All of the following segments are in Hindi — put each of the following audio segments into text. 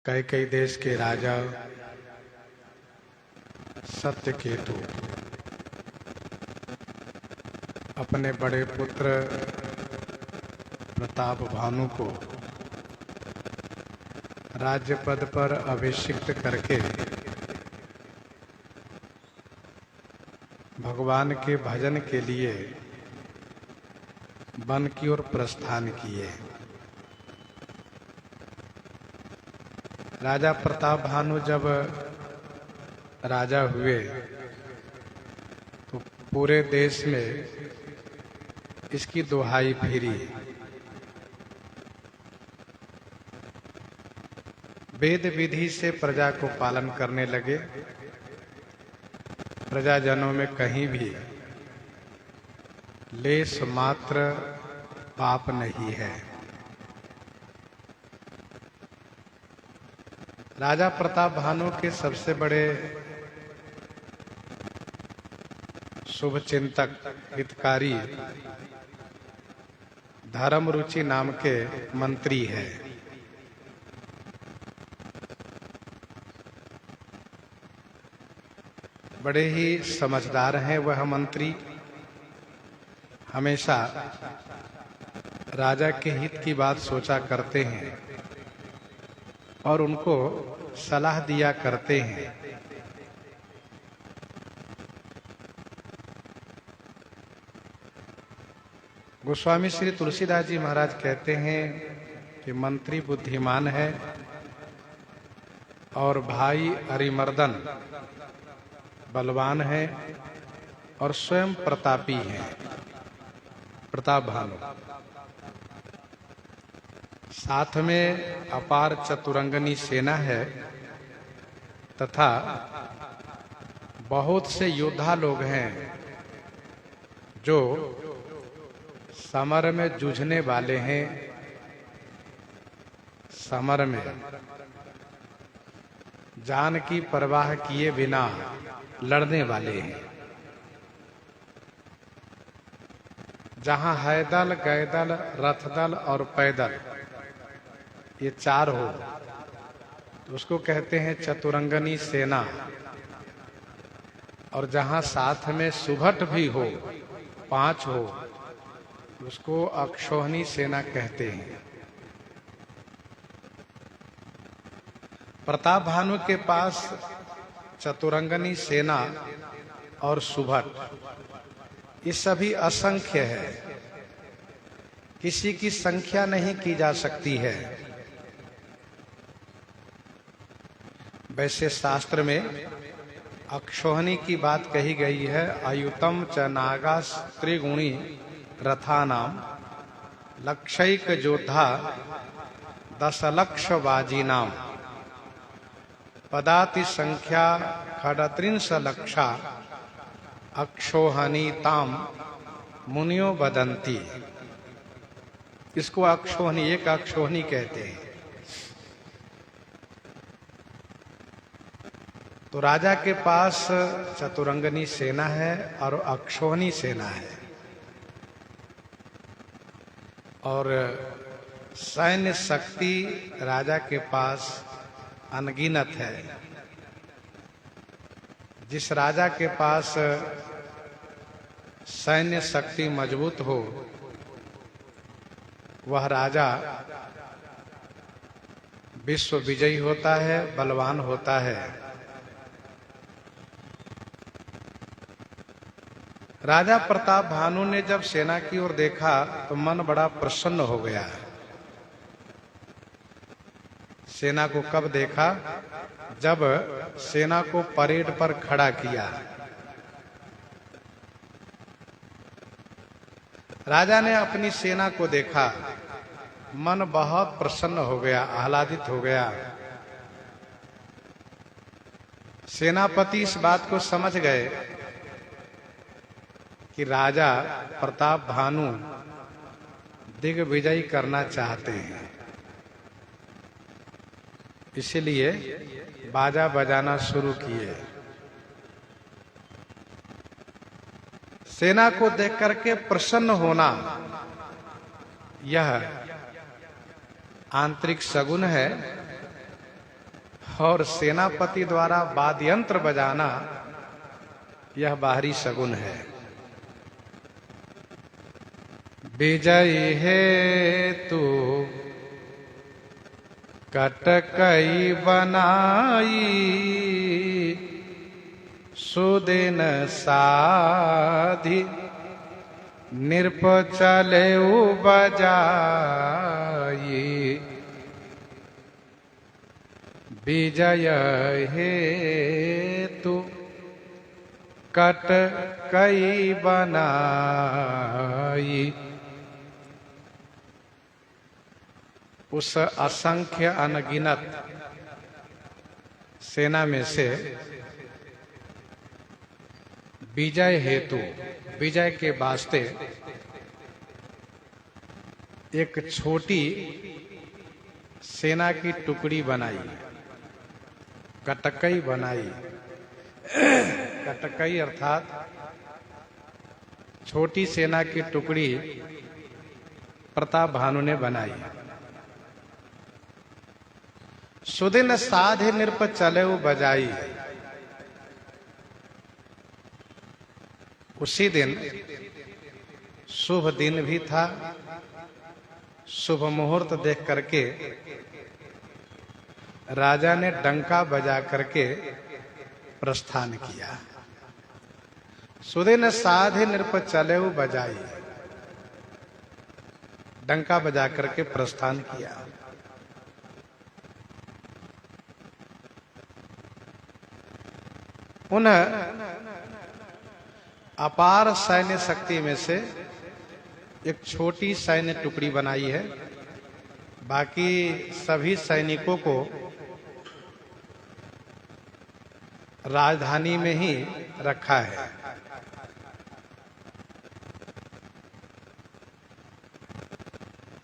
कई कई देश के राजा सत्यकेतु अपने बड़े पुत्र प्रताप भानु को राज्य पद पर अभिषिक्त करके भगवान के भजन के लिए वन की ओर प्रस्थान किए। राजा प्रताप भानु जब राजा हुए तो पूरे देश में इसकी दुहाई फिरी। वेद विधि से प्रजा को पालन करने लगे। प्रजाजनों में कहीं भी लेश मात्र पाप नहीं है। राजा प्रताप भानु के सबसे बड़े शुभ चिंतक हितकारी धर्म रुचि नाम के मंत्री है। बड़े ही समझदार हैं वह मंत्री। हमेशा राजा के हित की बात सोचा करते हैं और उनको सलाह दिया करते हैं। गोस्वामी श्री तुलसीदास जी महाराज कहते हैं कि मंत्री बुद्धिमान है और भाई अरिमर्दन बलवान है और स्वयं प्रतापी है। प्रताप भानु साथ में अपार चतुरंगनी सेना है तथा बहुत से योद्धा लोग हैं जो समर में जूझने वाले हैं, समर में जान की परवाह किए बिना लड़ने वाले हैं। जहां है दल, गए दल, रथ दल और पैदल, ये चार हो तो उसको कहते हैं चतुरंगनी सेना। और जहां साथ में सुभट भी हो, पांच हो, उसको अक्षोहिणी सेना कहते हैं। प्रताप भानु के पास चतुरंगनी सेना और सुभट ये सभी असंख्य है, किसी की संख्या नहीं की जा सकती है। वैसे शास्त्र में अक्षोहिणी की बात कही गई है। अयुतम च नागा त्रिगुणी रथानाम लक्षैक योद्धा दशलक्ष बाजी नाम पदाति संख्या खड़त्रिंश लक्षा अक्षोहिणीताम मुनियो वदंती। इसको अक्षोहिणी, एक अक्षोहिणी कहते हैं। तो राजा के पास चतुरंगनी सेना है और अक्षोहिणी सेना है और सैन्य शक्ति राजा के पास अनगिनत है। जिस राजा के पास सैन्य शक्ति मजबूत हो वह राजा विश्व विजयी होता है, बलवान होता है। राजा प्रताप भानु ने जब सेना की ओर देखा तो मन बड़ा प्रसन्न हो गया। सेना को कब देखा? जब सेना को परेड पर खड़ा किया। राजा ने अपनी सेना को देखा, मन बहुत प्रसन्न हो गया, आह्लादित हो गया। सेनापति इस बात को समझ गए कि राजा प्रताप भानु दिग्विजय करना चाहते हैं, इसलिए बाजा बजाना शुरू किए। सेना को देख करके प्रसन्न होना यह आंतरिक सगुन है और सेनापति द्वारा वाद्य यंत्र बजाना यह बाहरी शगुन है। विजय हेतु कटकई बनाई, सुदिन साधि नृप चले बजाई। विजय हेतु कटकई बनाई। उस असंख्य अनगिनत सेना में से विजय हेतु, विजय के वास्ते एक छोटी सेना की टुकड़ी बनाई, कटकई बनाई। कटकई अर्थात छोटी सेना की टुकड़ी प्रताप भानु ने बनाई। सुदिन साधे नृप चले बजाई। उसी दिन शुभ दिन भी था। शुभ मुहूर्त देख करके राजा ने डंका बजा करके प्रस्थान किया। सुदिन साधे नृप चले बजाई, डंका बजा करके प्रस्थान किया। उन अपार सैन्य शक्ति में से एक छोटी सैन्य टुकड़ी बनाई है। बाकी सभी सैनिकों को राजधानी में ही रखा है।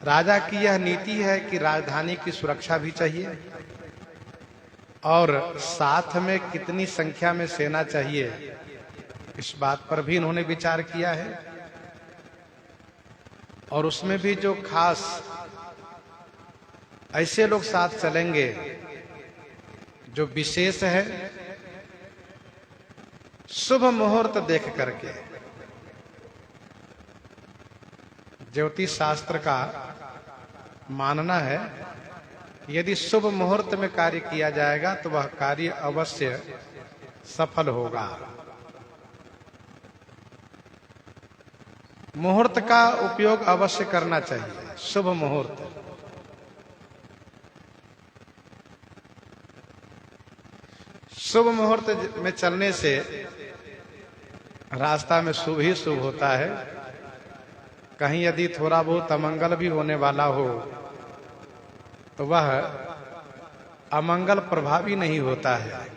राजा की यह नीति है कि राजधानी की सुरक्षा भी चाहिए और साथ में कितनी संख्या में सेना चाहिए, इस बात पर भी इन्होंने विचार किया है। और उसमें भी जो खास ऐसे लोग साथ चलेंगे जो विशेष है, शुभ मुहूर्त देख करके। ज्योतिष शास्त्र का मानना है यदि शुभ मुहूर्त में कार्य किया जाएगा तो वह कार्य अवश्य सफल होगा। मुहूर्त का उपयोग अवश्य करना चाहिए। शुभ मुहूर्त, शुभ मुहूर्त में चलने से रास्ता में शुभ ही शुभ होता है। कहीं यदि थोड़ा बहुत अमंगल भी होने वाला हो तो वह अमंगल प्रभावी नहीं होता है।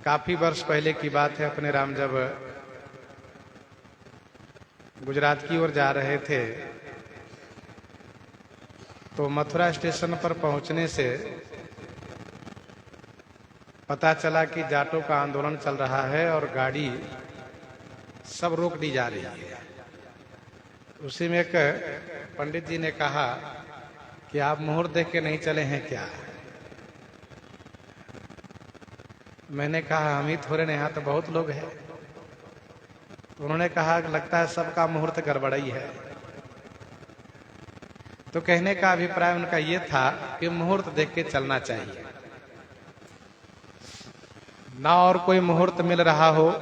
काफी वर्ष पहले की बात है, अपने राम जब गुजरात की ओर जा रहे थे तो मथुरा स्टेशन पर पहुंचने से पता चला कि जाटों का आंदोलन चल रहा है और गाड़ी सब रोक दी जा रही है। उसी में एक पंडित जी ने कहा कि आप मुहूर्त देख के नहीं चले हैं क्या? मैंने कहा हम ही थोड़े नहीं, यहाँ तो बहुत लोग हैं। उन्होंने कहा लगता है सबका मुहूर्त गड़बड़ाई है। तो कहने का अभिप्राय उनका ये था कि मुहूर्त देख के चलना चाहिए, ना और कोई मुहूर्त मिल रहा हो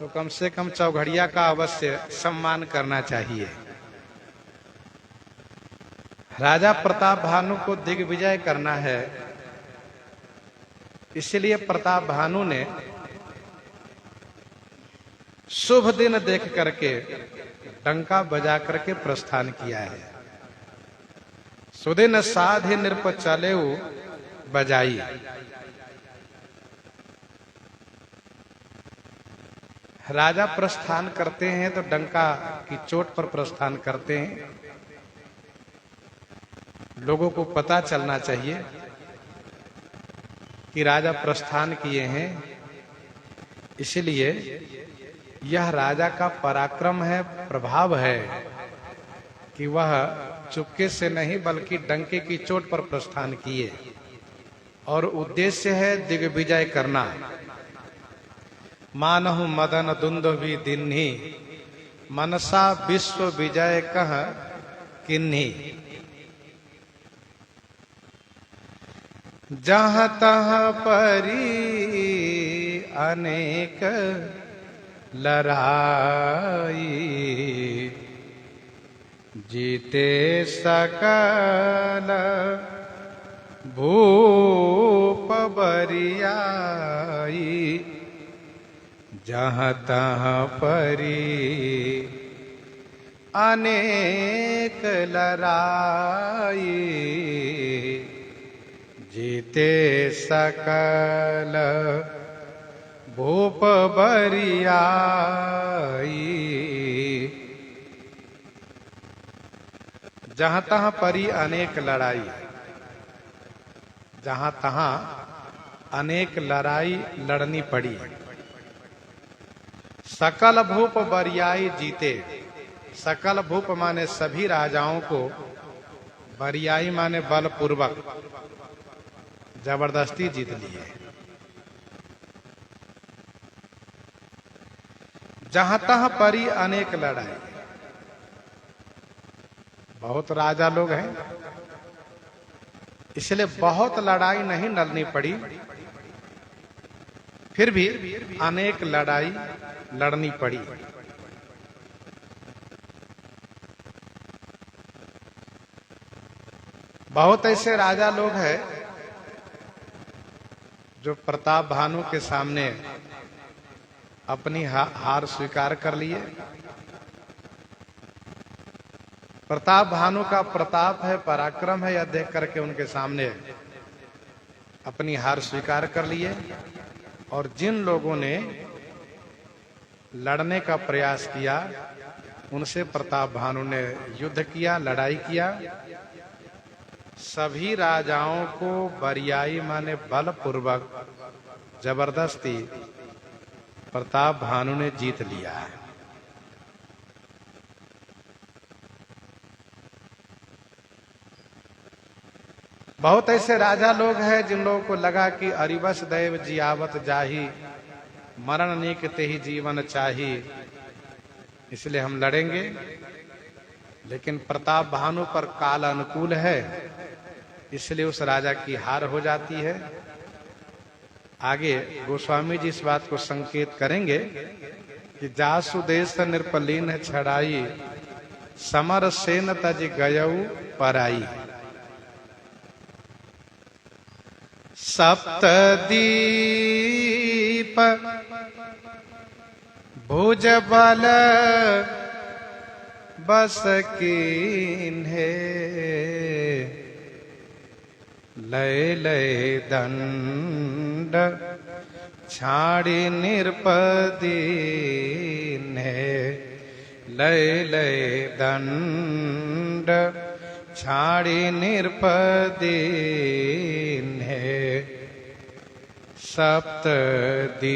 तो कम से कम चौघड़िया का अवश्य सम्मान करना चाहिए। राजा प्रताप भानु को दिग्विजय करना है, इसलिए प्रताप भानु ने शुभ दिन देख करके डंका बजा करके प्रस्थान किया है। सुदिन साधे नृप चलेउ बजाई। राजा प्रस्थान करते हैं तो डंका की चोट पर प्रस्थान करते हैं। लोगों को पता चलना चाहिए कि राजा प्रस्थान किए हैं, इसलिए यह राजा का पराक्रम है, प्रभाव है कि वह चुपके से नहीं बल्कि डंके की चोट पर प्रस्थान किए और उद्देश्य है दिग्विजय करना। मानहु मदन दुंदुभि दिन्ही मनसा विश्व विजय कह किन्ही। जहाँ तहाँ परी अनेक लड़ाई जीते सकल भूप बरियाई। जहाँ तहाँ परी अनेक लड़ाई जीते सकल भूप बरियाई। जहाँ तहाँ परी अनेक लड़ाई, जहाँ तहाँ अनेक लड़ाई लड़नी पड़ी। सकल भूप बरियाई जीते, सकल भूप माने सभी राजाओं को, बरियाई माने बलपूर्वक जबरदस्ती जीत लिए। जहां तहां परी अनेक लड़ाई, बहुत राजा लोग हैं इसलिए बहुत लड़ाई नहीं लड़नी पड़ी, फिर भी अनेक लड़ाई लड़नी पड़ी। बहुत ऐसे राजा लोग हैं जो प्रताप भानु के सामने अपनी हार स्वीकार कर लिए। प्रताप भानु का प्रताप है, पराक्रम है, यह देख करके उनके सामने अपनी हार स्वीकार कर लिए। और जिन लोगों ने लड़ने का प्रयास किया उनसे प्रताप भानु ने युद्ध किया, लड़ाई किया। सभी राजाओं को बरियाई माने बलपूर्वक जबरदस्ती प्रताप भानु ने जीत लिया है। बहुत ऐसे राजा लोग हैं जिन लोगों को लगा कि अरिवस दैव जियावत जाही मरण नीक ते ही जीवन चाही, इसलिए हम लड़ेंगे। लेकिन प्रताप भानु पर काल अनुकूल है, इसलिए उस राजा की हार हो जाती है। आगे गोस्वामी जी इस बात को संकेत करेंगे कि जासु देश निर्पलीन छड़ाई समर सेन तज गयऊ पराई। सप्तदीप भुज बल बस कीन्हे लय लय दंड छाड़ी निरपदीन है। लय लय दंड छाड़ी निरपदीन है। सप्तदीप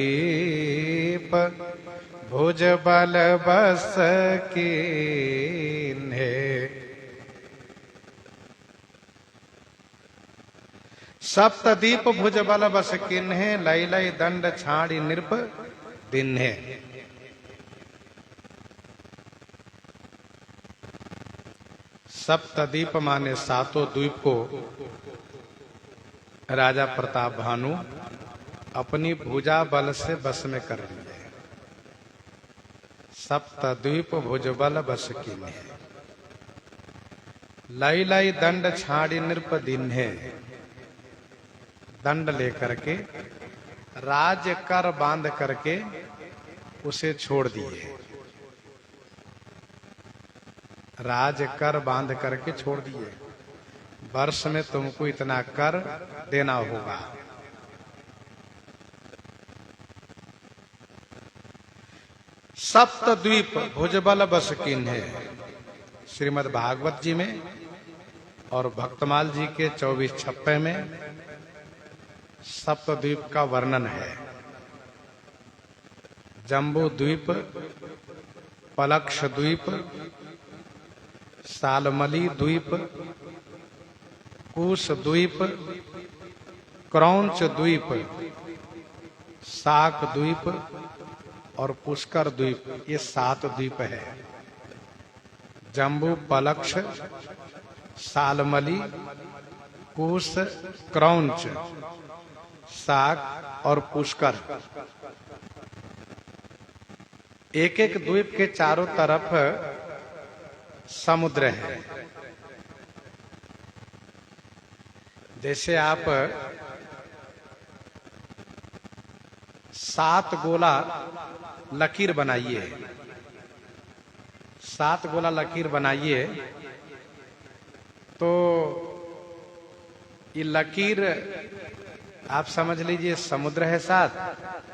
भुज बल बस कीन्हे। सप्तदीप भुज बल बस किन्हे लय लय दंड छाड़ी निरप दिन्हे। सप्तदीप माने सातों द्वीप को राजा प्रताप भानु अपनी भुजा बल से बस में कर लिए। सप्तद्वीप भुज बल बस किन्हे लय लय दंड छाड़ी निरप दिन्हे। दंड लेकर के राज्य कर बांध करके उसे छोड़ दिए। राज कर बांध करके छोड़ दिए, वर्ष में तुमको इतना कर देना होगा। सप्तद्वीप भुजबल बस किन्हे श्रीमद् भागवत जी में और भक्तमाल जी के 24-26 में सप्तद्वीप का वर्णन है। जम्बू द्वीप, पलक्ष द्वीप, सालमली द्वीप, कुश द्वीप, क्रौंच द्वीप, शाक द्वीप और पुष्कर द्वीप, ये 7 द्वीप है। जम्बू पलक्ष, सालमली, कुश, क्रौंच, शाक और पुष्कर, एक एक द्वीप के चारों तरफ समुद्र है। जैसे आप 7 गोला लकीर बनाइए, 7 गोला लकीर बनाइए, तो ये लकीर आप समझ लीजिए समुद्र है 7,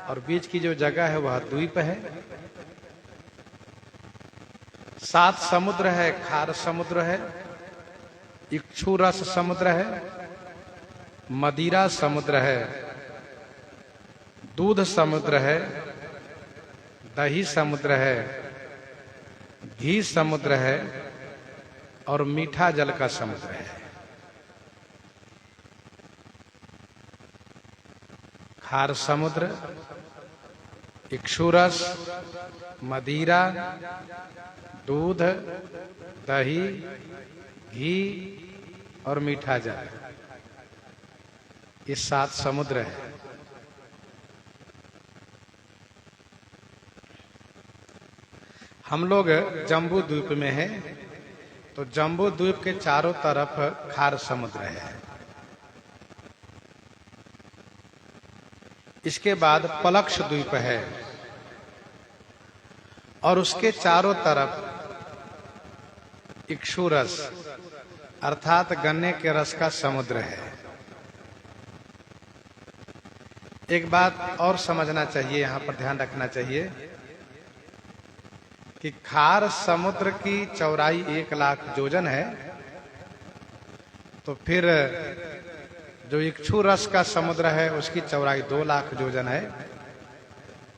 और बीच की जो जगह है वह द्वीप है। 7 समुद्र है, खार समुद्र है, इक्षुरस समुद्र है, मदिरा समुद्र है, दूध समुद्र है, दही समुद्र है, घी समुद्र है और मीठा जल का समुद्र है। खार समुद्र, इक्षुरस, मदिरा, दूध, दही, घी और मीठा जल, ये 7 समुद्र है। हम लोग जम्बू द्वीप में हैं, तो जम्बू द्वीप के चारों तरफ खार समुद्र है। इसके बाद पलक्ष द्वीप है और उसके चारों तरफ इक्षुरस अर्थात गन्ने के रस का समुद्र है। एक बात और समझना चाहिए, यहां पर ध्यान रखना चाहिए कि खार समुद्र की चौड़ाई 1 लाख योजन है, तो फिर जो इक्षु रस का समुद्र है उसकी चौड़ाई 2 लाख योजन है,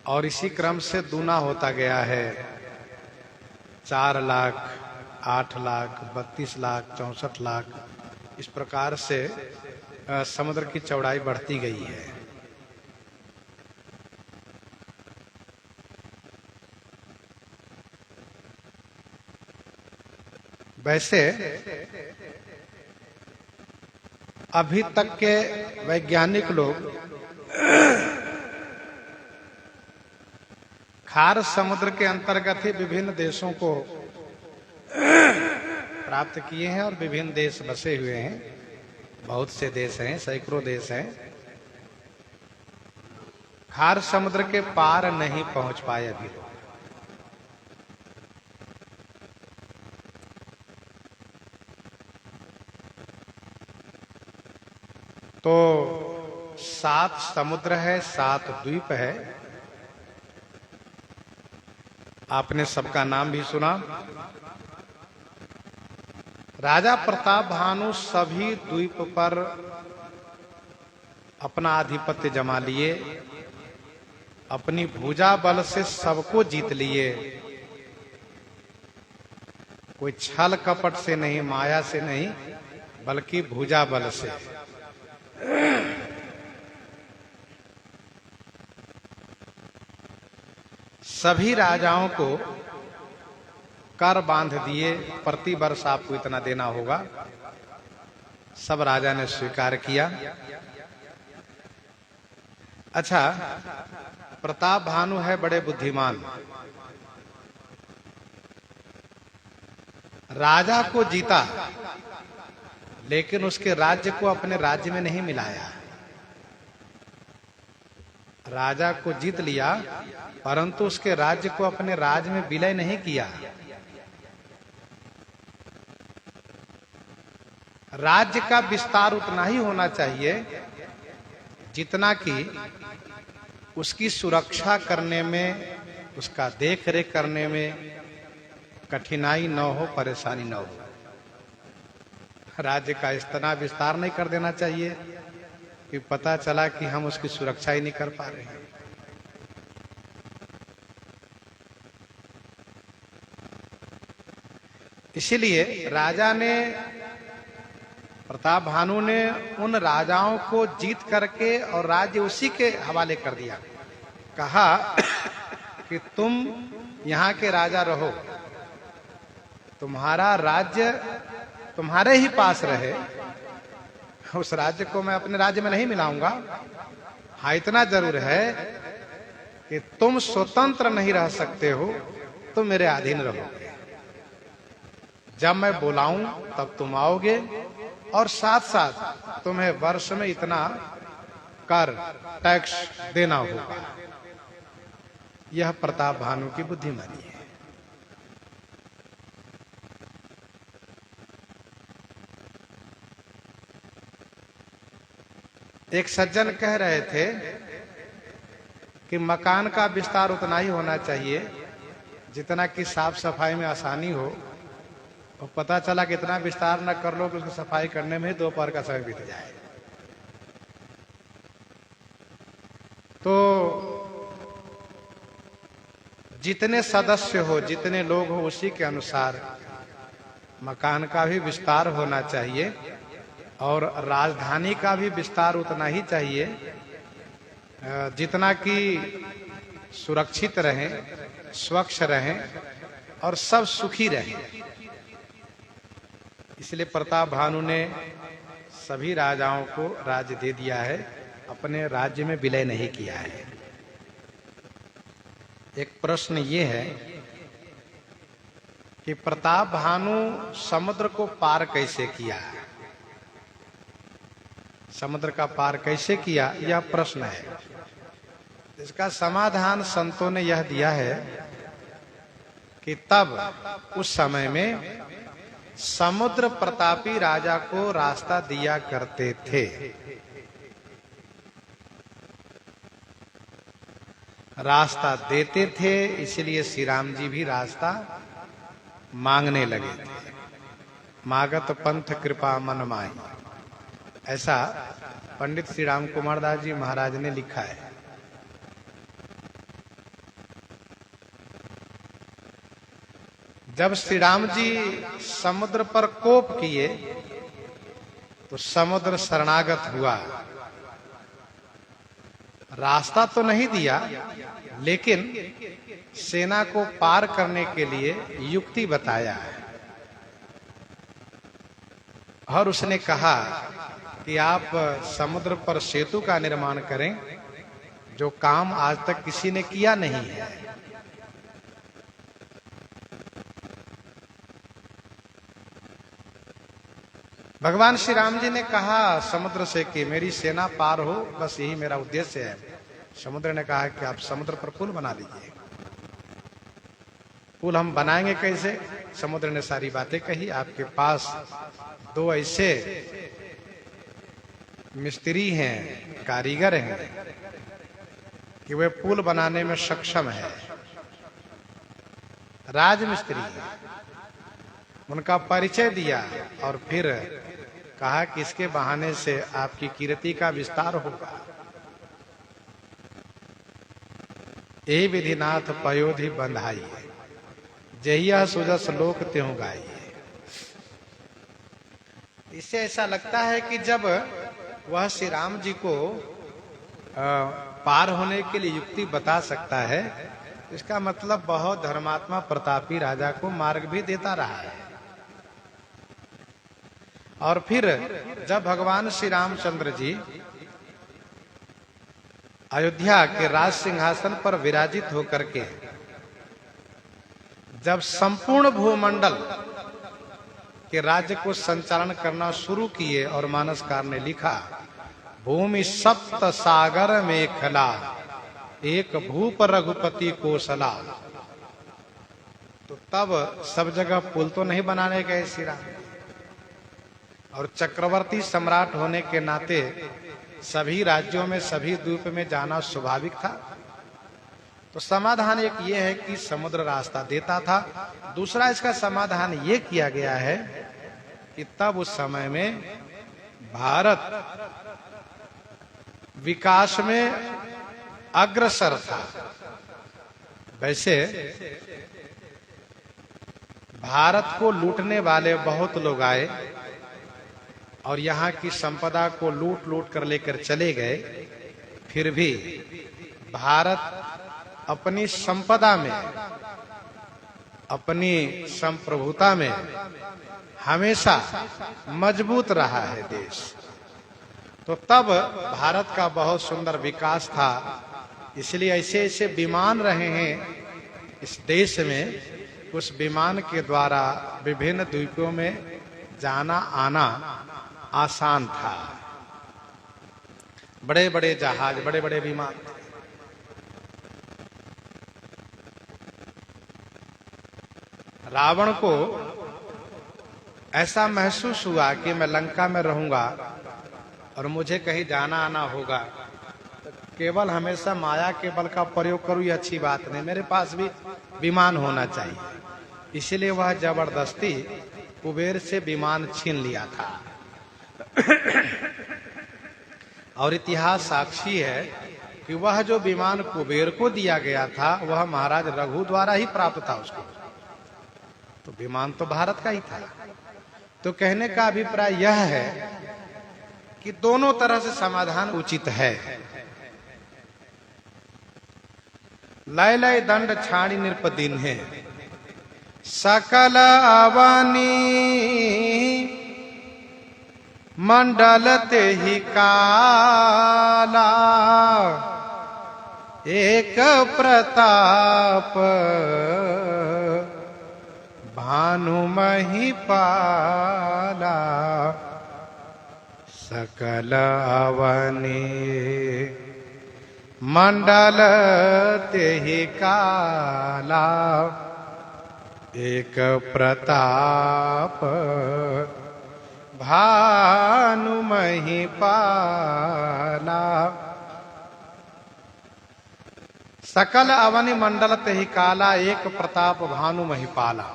और इसी क्रम से दूना होता गया है। 4 लाख, 8 लाख, 32 लाख, 64 लाख, इस प्रकार से समुद्र की चौड़ाई बढ़ती गई है। वैसे अभी तक के वैज्ञानिक लोग खार समुद्र के अंतर्गत ही विभिन्न देशों को प्राप्त किए हैं और विभिन्न देश बसे हुए हैं। बहुत से देश हैं, सैकड़ों देश हैं। खार समुद्र के पार नहीं पहुंच पाए अभी लोग। तो 7 समुद्र है, 7 द्वीप है। आपने सबका नाम भी सुना। राजा प्रताप भानु सभी द्वीप पर अपना आधिपत्य जमा लिए, अपनी भुजा बल से सबको जीत लिए। कोई छल कपट से नहीं, माया से नहीं, बल्कि भुजा बल से। सभी राजाओं को कर बांध दिए, प्रति वर्ष आपको इतना देना होगा। सब राजा ने स्वीकार किया। अच्छा, प्रताप भानु है बड़े बुद्धिमान। राजा को जीता, लेकिन उसके राज्य को अपने राज्य में नहीं मिलाया। राजा को जीत लिया, परंतु उसके राज्य को अपने राज्य में विलय नहीं किया। राज्य का विस्तार उतना ही होना चाहिए जितना कि उसकी सुरक्षा करने में, उसका देख रेख करने में कठिनाई न हो, परेशानी न हो। राज्य का इतना विस्तार नहीं कर देना चाहिए कि पता चला कि हम उसकी सुरक्षा ही नहीं कर पा रहे हैं। इसीलिए राजा ने, प्रताप भानु ने उन राजाओं को जीत करके और राज्य उसी के हवाले कर दिया। कहा कि तुम यहाँ के राजा रहो, तुम्हारा राज्य तुम्हारे ही पास रहे, उस राज्य को मैं अपने राज्य में नहीं मिलाऊंगा। हाँ, इतना जरूर है कि तुम स्वतंत्र नहीं रह सकते हो, तुम मेरे अधीन रहोगे। जब मैं बुलाऊं तब तुम आओगे, और साथ साथ तुम्हें वर्ष में इतना कर टैक्स देना होगा। यह प्रताप भानु की बुद्धिमानी है। एक सज्जन कह रहे थे कि मकान का विस्तार उतना ही होना चाहिए जितना कि साफ सफाई में आसानी हो, और पता चला कि इतना विस्तार न कर लो कि उसकी सफाई करने में ही दोपहर का समय बीत जाए। तो जितने सदस्य हो, जितने लोग हो, उसी के अनुसार मकान का भी विस्तार होना चाहिए, और राजधानी का भी विस्तार उतना ही चाहिए जितना कि सुरक्षित रहें, स्वच्छ रहें और सब सुखी रहें। इसलिए प्रताप भानु ने सभी राजाओं को राज्य दे दिया है, अपने राज्य में विलय नहीं किया है। एक प्रश्न ये है कि प्रताप भानु समुद्र को पार कैसे किया, समुद्र का पार कैसे किया, यह प्रश्न है। इसका समाधान संतों ने यह दिया है कि तब उस समय में समुद्र प्रतापी राजा को रास्ता दिया करते थे। रास्ता देते थे, इसलिए श्री राम जी भी रास्ता मांगने लगे थे। मागत पंथ कृपा मन माई, ऐसा पंडित श्री राम कुमार दास जी महाराज ने लिखा है। जब श्री राम जी समुद्र पर कोप किए तो समुद्र शरणागत हुआ। रास्ता तो नहीं दिया, लेकिन सेना को पार करने के लिए युक्ति बताया है। और उसने कहा कि आप समुद्र पर सेतु का निर्माण करें, जो काम आज तक किसी ने किया नहीं है। भगवान श्री राम जी ने कहा समुद्र से कि मेरी सेना पार हो, बस यही मेरा उद्देश्य है। समुद्र ने कहा कि आप समुद्र पर पुल बना दीजिए। पुल हम बनाएंगे कैसे? समुद्र ने सारी बातें कही। आपके पास दो ऐसे मिस्त्री हैं, कारीगर हैं कि वे पुल बनाने में सक्षम है, राजमिस्त्री है। उनका परिचय दिया और फिर कहा कि इसके बहाने से आपकी कीर्ति का विस्तार होगा। ए विधिनाथ पयोधि बंधाई, जहिया सुजस लोक त्यों गाई। इससे ऐसा लगता है कि जब वह श्री राम जी को पार होने के लिए युक्ति बता सकता है, इसका मतलब बहुत धर्मात्मा प्रतापी राजा को मार्ग भी देता रहा है। और फिर जब भगवान श्री रामचंद्र जी अयोध्या के राज सिंहासन पर विराजित होकर के जब संपूर्ण भूमंडल के राज्य को संचालन करना शुरू किए, और मानसकार ने लिखा भूमि सप्त सागर में खला, एक भूप रघुपति कोसला। तो तब सब जगह पुल तो नहीं बनाने गए श्री राम, और चक्रवर्ती सम्राट होने के नाते सभी राज्यों में, सभी द्वीप में जाना स्वाभाविक था। तो समाधान एक ये है कि समुद्र रास्ता देता था। दूसरा इसका समाधान ये किया गया है कि तब उस समय में भारत विकास में अग्रसर था। वैसे भारत को लूटने वाले बहुत लोग आए और यहाँ की संपदा को लूट लूट कर लेकर चले गए, फिर भी भारत अपनी संपदा में, अपनी संप्रभुता में हमेशा मजबूत रहा है देश। तो तब भारत का बहुत सुंदर विकास था। इसलिए ऐसे ऐसे विमान रहे हैं इस देश में, उस विमान के द्वारा विभिन्न द्वीपों में जाना आना आसान था। बड़े बड़े जहाज, बड़े बड़े विमान। रावण को ऐसा महसूस हुआ कि मैं लंका में रहूंगा और मुझे कहीं जाना आना होगा, केवल हमेशा माया के बल का प्रयोग करूं, ये अच्छी बात नहीं, मेरे पास भी विमान होना चाहिए। इसलिए वह जबरदस्ती कुबेर से विमान छीन लिया था। और इतिहास साक्षी है कि वह जो विमान कुबेर को दिया गया था वह महाराज रघु द्वारा ही प्राप्त था उसको। तो विमान तो भारत का ही था। तो कहने का अभिप्राय यह है कि दोनों तरह से समाधान उचित है। लय लय दंड छाड़ी निरपदिन है, सकल अवनी मंडल ते ही काला, एक प्रताप भानु महिपाला, सकल अवनी मंडल ते ही काला, एक प्रताप भानु महिपाला। सकल अवनि मंडल ते ही काला, एक प्रताप भानु महिपाला।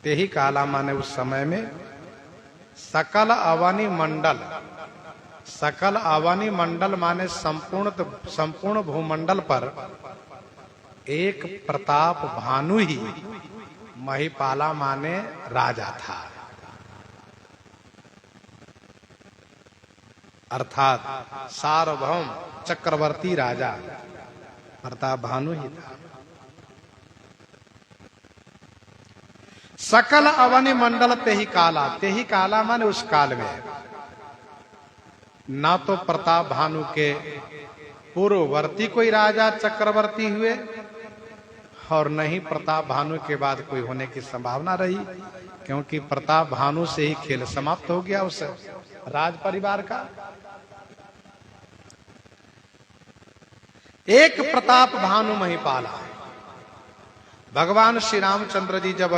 ते ही काला माने उस समय में सकल अवनि मंडल, सकल अवनि मंडल माने संपूर्ण भूमंडल पर एक प्रताप भानु ही, महिपाला माने राजा था, अर्थात सार्वभौम चक्रवर्ती राजा प्रताप भानु ही था। सकल अवनि मंडल ते ही काला, ते ही काला माने उस काल में ना तो प्रताप भानु के पूर्ववर्ती कोई राजा चक्रवर्ती हुए और नहीं प्रताप भानु के बाद कोई होने की संभावना रही, क्योंकि प्रताप भानु से ही खेल समाप्त हो गया उस राज परिवार का। एक प्रताप भानु महिपाला। भगवान श्री रामचंद्र जी जब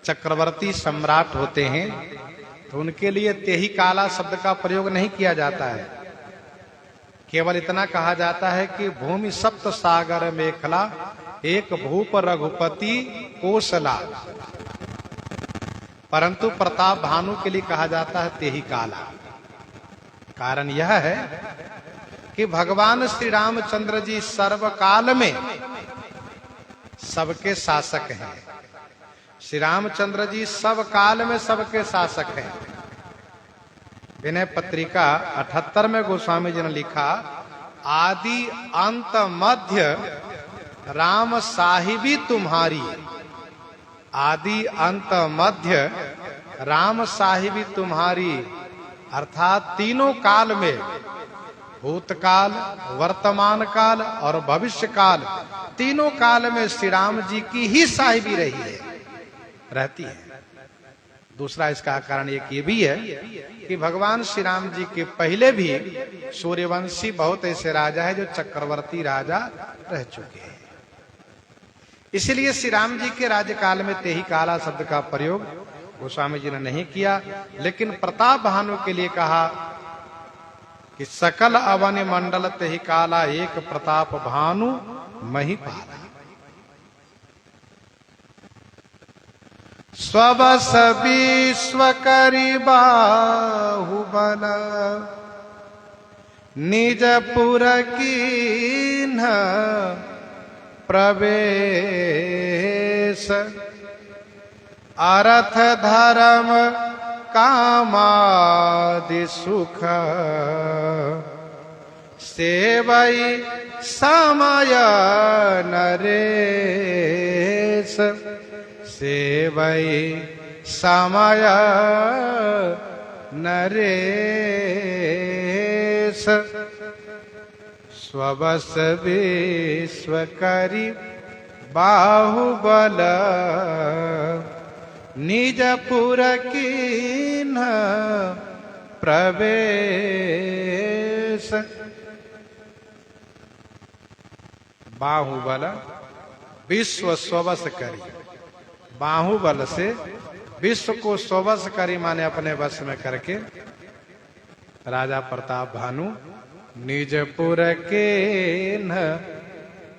चक्रवर्ती सम्राट होते हैं तो उनके लिए तेही काला शब्द का प्रयोग नहीं किया जाता है, केवल इतना कहा जाता है कि भूमि सप्त सागर मेखला, एक भूप रघुपति कोसला। परंतु प्रताप भानु के लिए कहा जाता है तेही काला। कारण यह है कि भगवान श्री रामचंद्र जी सर्वकाल में सबके शासक हैं। श्री रामचंद्र जी सब काल में सबके शासक हैं। विनय पत्रिका 78 में गोस्वामी जी ने लिखा, आदि अंत मध्य राम साहिबी तुम्हारी, आदि अंत मध्य राम साहिबी तुम्हारी। अर्थात तीनों काल में, भूतकाल, वर्तमान काल और भविष्य काल, तीनों काल में श्री राम जी की ही साहिबी रही है, रहती है। दूसरा इसका कारण एक ये भी है कि भगवान श्री राम जी के पहले भी सूर्यवंशी बहुत ऐसे राजा है जो चक्रवर्ती राजा रह चुके हैं। इसलिए श्री राम जी के राज्यकाल में तेही काला शब्द का प्रयोग गोस्वामी जी ने नहीं किया, लेकिन प्रताप भानु के लिए कहा कि सकल अवनि मंडल तेही काला, एक प्रताप भानु महिपाला। स्वबस विश्व करि बाहुबल, निज पुर कीन्ह प्रवेश। अर्थ धर्म कामादि सुख सेवई समय नरेश। सेवई समय नरेश। स्वबस विश्व करी बाहुबल निज पुर कीन्ह प्रवेश। बाहुबल विश्व स्वबस करी, बाहुबल से विश्व को स्वबस करी माने अपने वश में करके राजा प्रताप भानु निजपुर के न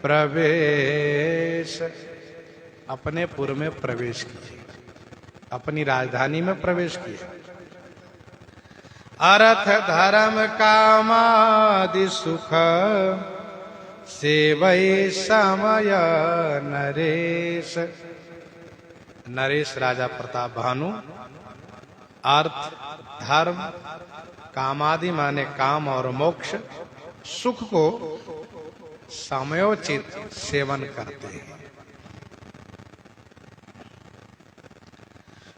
प्रवेश, अपने पुर में प्रवेश किए, अपनी राजधानी में प्रवेश किए। अर्थ धर्म कामादि सुख सेवई समय नरेश। नरेश राजा प्रताप भानु अर्थ धर्म कामादि माने काम और मोक्ष सुख को समयोचित सेवन करते हैं।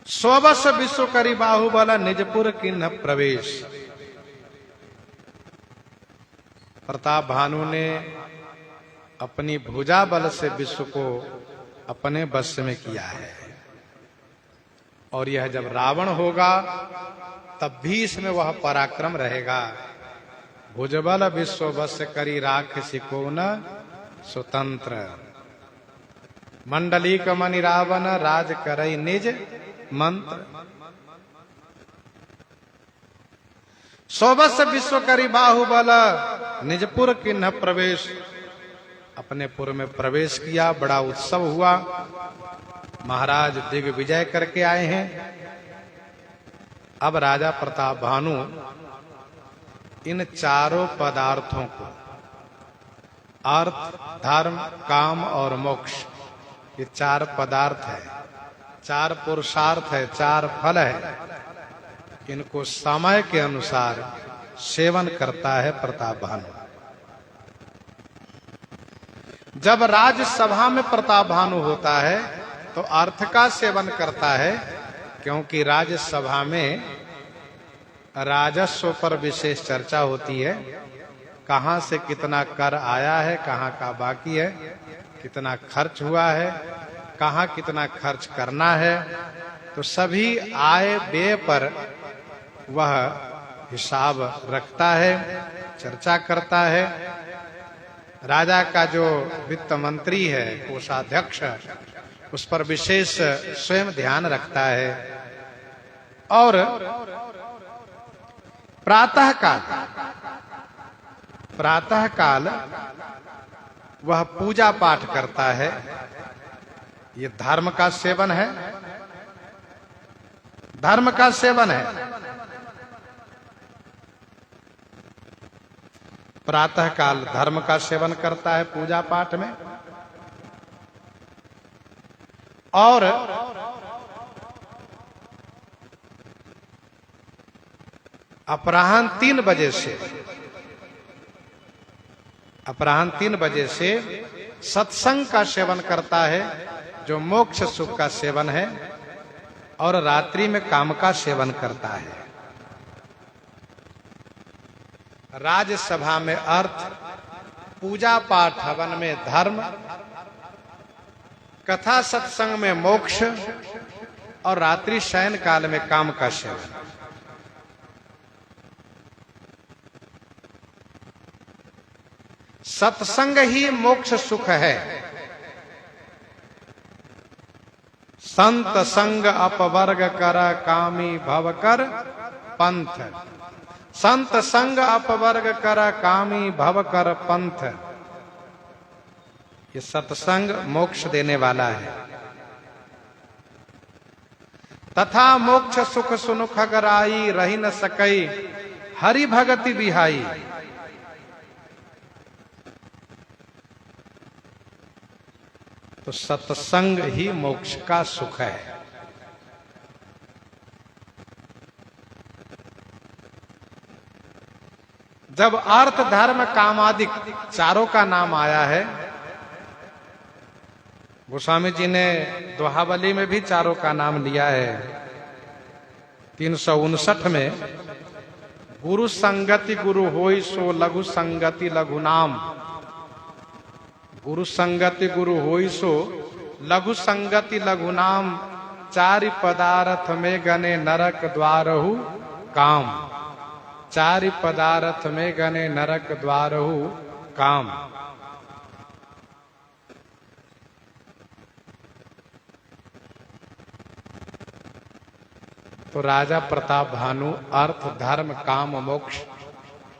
स्वबस विश्व करी बाहुबल निजपुर किन्ह प्रवेश। प्रताप भानु ने अपनी भुजा बल से विश्व को अपने वश में किया है, और यह जब रावण होगा तब भी इसमें वह पराक्रम रहेगा। भुजबल विश्व वश करी राक्षसी को न स्वतंत्र। मंडली कमनि रावण राज करई निज मंत्र। स्वबस विश्व करी बाहुबल निजपुर किन्ह प्रवेश। अपने पुर में प्रवेश किया, बड़ा उत्सव हुआ। महाराज दिग्विजय करके आए हैं। अब राजा प्रताप भानु इन चारों पदार्थों को अर्थ धर्म काम और मोक्ष, ये चार पदार्थ है, चार पुरुषार्थ है, चार फल है, इनको समय के अनुसार सेवन करता है प्रताप भानु। जब राज्यसभा में प्रताप भानु होता है तो अर्थ का सेवन करता है, क्योंकि राज्यसभा में राजस्व पर विशेष चर्चा होती है। कहां से कितना कर आया है, कहां का बाकी है, कितना खर्च हुआ है, कहां कितना खर्च करना है, तो सभी आय व्यय पर वह हिसाब रखता है, चर्चा करता है। राजा का जो वित्त मंत्री है, कोषाध्यक्ष, उस पर विशेष स्वयं ध्यान रखता है। और प्रातः काल वह पूजा पाठ करता है। ये धर्म का सेवन है, धर्म का सेवन है। प्रातः काल धर्म का सेवन करता है पूजा पाठ में, और अपराह्न 3 बजे से सत्संग का सेवन करता है, जो मोक्ष सुख का सेवन है, और रात्रि में काम का सेवन करता है। राज्यसभा में अर्थ, पूजा पाठ हवन में धर्म, कथा सत्संग में मोक्ष, और रात्रि शयन काल में काम का सेवन। सत्संग ही मोक्ष सुख है। संत संग अपवर्ग कर कामी भव कर पंथ। संत संग अपवर्ग कर कामी भव कर पंथ। ये सत्संग मोक्ष देने वाला है। तथा मोक्ष सुख सुनुख गराई रही न सकई हरि भगति बिहाई। तो सत्संग ही मोक्ष का सुख है। जब अर्थ धर्म कामादि चारों का नाम आया है, गोस्वामी जी ने दोहावली में भी चारों का नाम लिया है। 359 में गुरु संगति गुरु होई सो लघु संगति लघु नाम। गुरु संगति गुरु होई सो लघु संगति लघु नाम। चारि पदार्थ में गने नरक द्वारहु काम। चारि पदार्थ में गने नरक द्वारहु काम। तो राजा प्रताप भानु अर्थ धर्म काम मोक्ष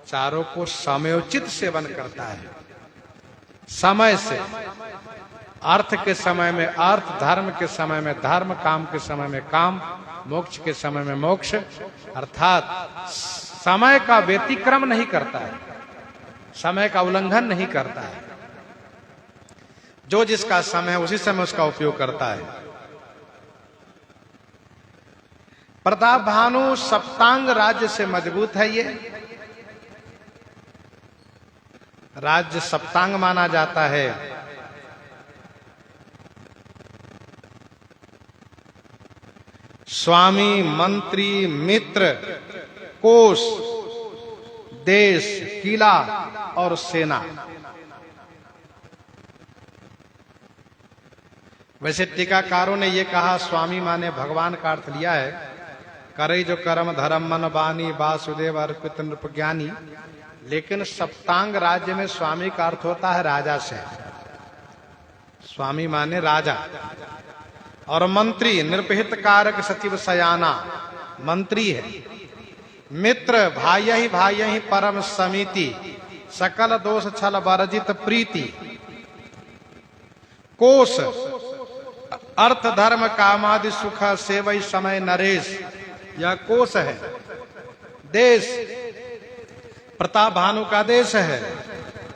चारों को समयोचित सेवन करता है। समय से, अर्थ के समय में अर्थ, धर्म के समय में धर्म, काम के समय में काम, मोक्ष के समय में मोक्ष, अर्थात समय का व्यतिक्रम नहीं करता है, समय का उल्लंघन नहीं करता है। जो जिसका समय है उसी समय उसका उपयोग करता है। प्रताप भानु सप्तांग राज्य से मजबूत है। ये राज्य सप्तांग माना जाता है। स्वामी, मंत्री, मित्र, कोष, देश, किला और सेना। वैसे टीकाकारों ने यह कहा स्वामी माने भगवान का अर्थ लिया है, करे जो कर्म धर्म मन बानी वासुदेव अर्पित नृपज्ञानी। लेकिन सप्तांग राज्य में स्वामी का अर्थ होता है राजा से। स्वामी माने राजा। और मंत्री निरपहित कारक सचिव सयाना, मंत्री है। मित्र भाई ही परम समिति, सकल दोष छल वर्जित प्रीति। कोष अर्थ धर्म कामादि सुख सेवई समय नरेश, यह कोष है। देश प्रताप भानु का देश है।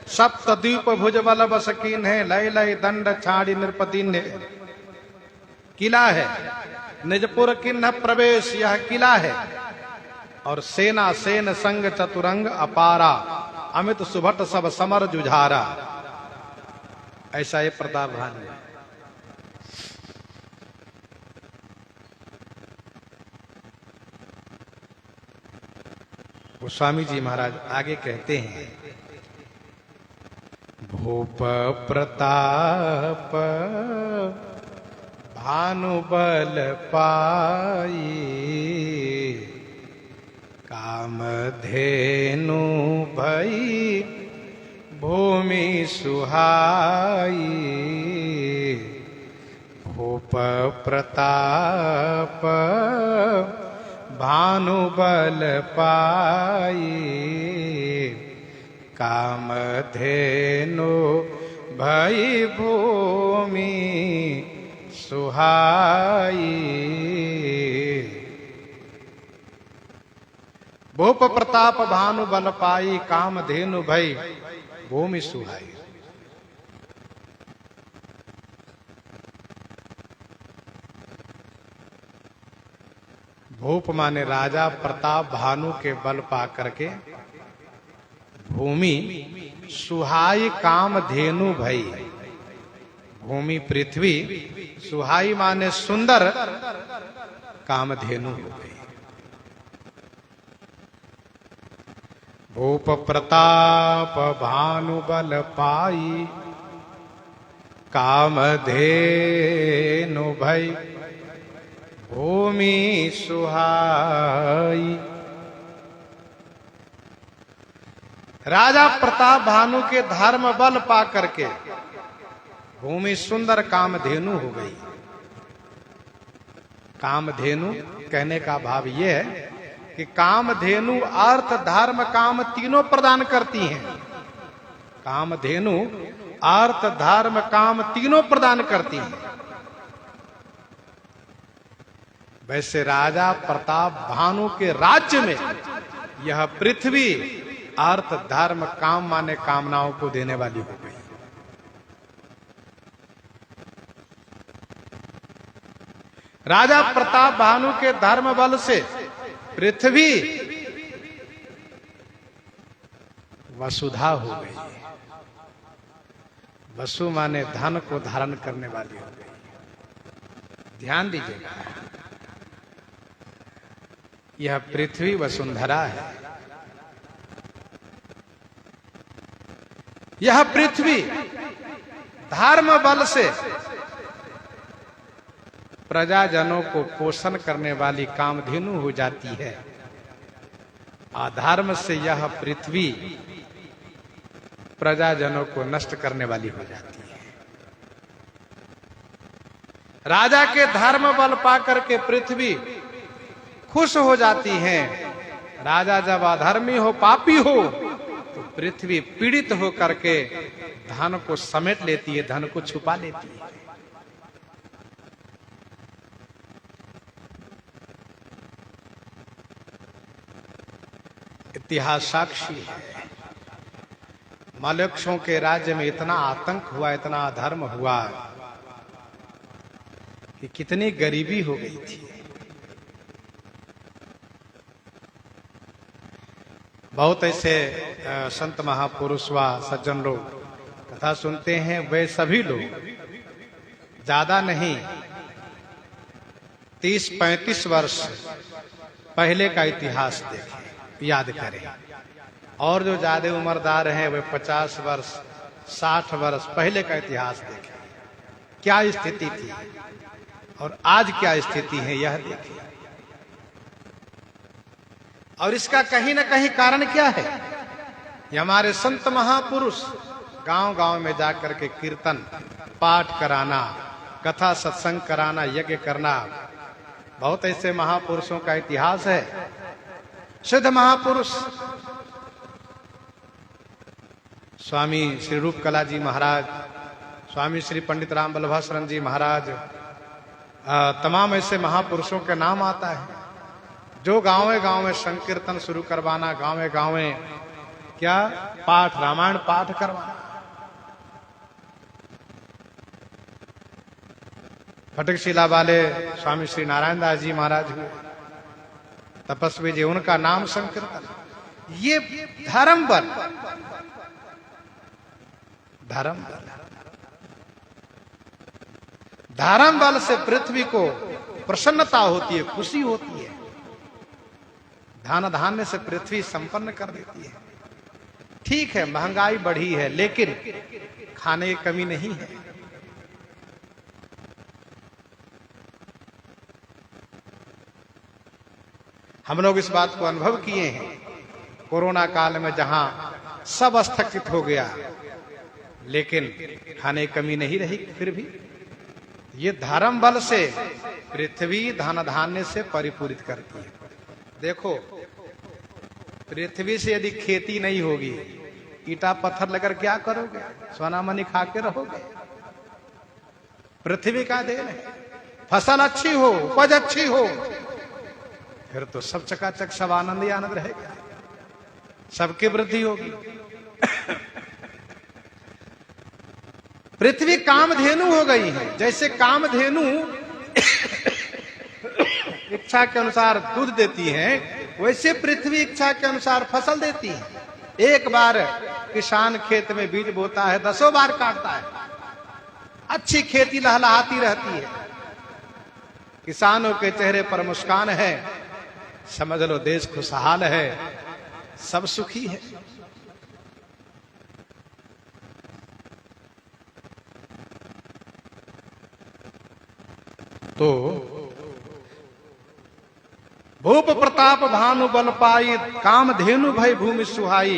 सप्त द्वीप भुज बल बस कीन है, लय लय दंड छाड़ी नृपतिन है। किला है निजपुर किन्ह प्रवेश, यह किला है। और सेना सेन संग चतुरंग अपारा, अमित सुभट सब समर जुझारा। ऐसा ये प्रताप भानु है। गोस्वामी जी महाराज आगे कहते हैं, भूप प्रताप भानु बल पाई, काम धेनु भई भूमि सुहाई। भूप प्रताप भानु बल पाई, काम धेनु भई भूमि सुहाई। भूप प्रताप भानु बल पाई, काम धेनु भई भूमि सुहाई। भूप माने राजा प्रताप भानु के बल पा करके भूमि सुहाई, काम धेनु भई। भूमि पृथ्वी, सुहाई माने सुंदर, काम धेनु हो गई। भूप प्रताप भानु बल पाई, काम धेनु भई भूमि सुहाई। राजा प्रताप भानु के धर्म बल पा करके भूमि सुंदर कामधेनु हो गई। कामधेनु कहने का भाव यह है कि कामधेनु अर्थ धर्म काम तीनों प्रदान करती हैं। कामधेनु अर्थ धर्म काम तीनों प्रदान करती हैं। वैसे राजा प्रताप भानु के राज्य में यह पृथ्वी अर्थ धर्म काम माने कामनाओं को देने वाली हो गई। राजा प्रताप भानु के धर्म बल से पृथ्वी वसुधा हो गई। वसु माने धन को धारण करने वाली हो गई। ध्यान दीजिएगा, यह पृथ्वी वसुंधरा है। यह पृथ्वी धर्म बल से प्रजाजनों को पोषण करने वाली कामधेनु हो जाती है। अधर्म से यह पृथ्वी प्रजाजनों को नष्ट करने वाली हो जाती है। राजा के धर्म बल पाकर के पृथ्वी खुश हो जाती है। राजा जब अधर्मी हो, पापी हो, तो पृथ्वी पीड़ित हो करके धन को समेट लेती है, धन को छुपा लेती है। इतिहास साक्षी है। मलक्षों के राज्य में इतना आतंक हुआ, इतना अधर्म हुआ कि कितनी गरीबी हो गई थी। बहुत ऐसे संत महापुरुष व सज्जन लोग कथा सुनते हैं, वे सभी लोग ज्यादा नहीं 30-35 वर्ष पहले का इतिहास देखें, याद करें। और जो ज्यादा उम्रदार हैं वे 50 वर्ष 60 वर्ष पहले का इतिहास देखें। क्या स्थिति थी और आज क्या स्थिति है, यह देखें। और इसका कहीं ना कहीं कारण क्या है? ये हमारे संत महापुरुष गांव-गांव में जाकर के कीर्तन पाठ कराना, कथा सत्संग कराना, यज्ञ करना, बहुत ऐसे महापुरुषों का इतिहास है। सिद्ध महापुरुष स्वामी श्री रूप कला जी महाराज, स्वामी श्री पंडित राम बल्लभाशरण जी महाराज, तमाम ऐसे महापुरुषों के नाम आता है जो गांव में संकीर्तन शुरू करवाना, गांव क्या पाठ, रामायण पाठ करवाना। फटकशिला वाले स्वामी श्री नारायण दास जी महाराज हुए, तपस्वी जी, उनका नाम संकीर्तन। ये धर्म बल, धर्म बल, धर्म बल से पृथ्वी को प्रसन्नता होती है, खुशी होती है। धान धान्य से पृथ्वी संपन्न कर देती है। ठीक है, महंगाई बढ़ी है, लेकिन खाने की कमी नहीं है। हम लोग इस बात को अनुभव किए हैं। कोरोना काल में जहां सब स्थगित हो गया, लेकिन खाने की कमी नहीं रही। फिर भी ये धर्म बल से पृथ्वी धन धान्य से परिपूरित करती है। देखो, पृथ्वी से यदि खेती नहीं होगी, ईटा पत्थर लेकर क्या करोगे? सोना मनी खा के रहोगे? पृथ्वी का देन है। फसल अच्छी हो, उपज अच्छी हो, फिर तो सब चकाचक, सब आनंद ही आनंद रहेगा, सबकी वृद्धि होगी। पृथ्वी कामधेनु हो गई है। जैसे कामधेनु इच्छा के अनुसार दूध देती है, वैसे पृथ्वी इच्छा के अनुसार फसल देती है। एक बार किसान खेत में बीज बोता है, 10 बार काटता है। अच्छी खेती लहलहाती रहती है, किसानों के चेहरे पर मुस्कान है, समझ लो देश खुशहाल है, सब सुखी है। तो भूप प्रताप भानु बल पाई, कामधेनु भय भूमि सुहाई।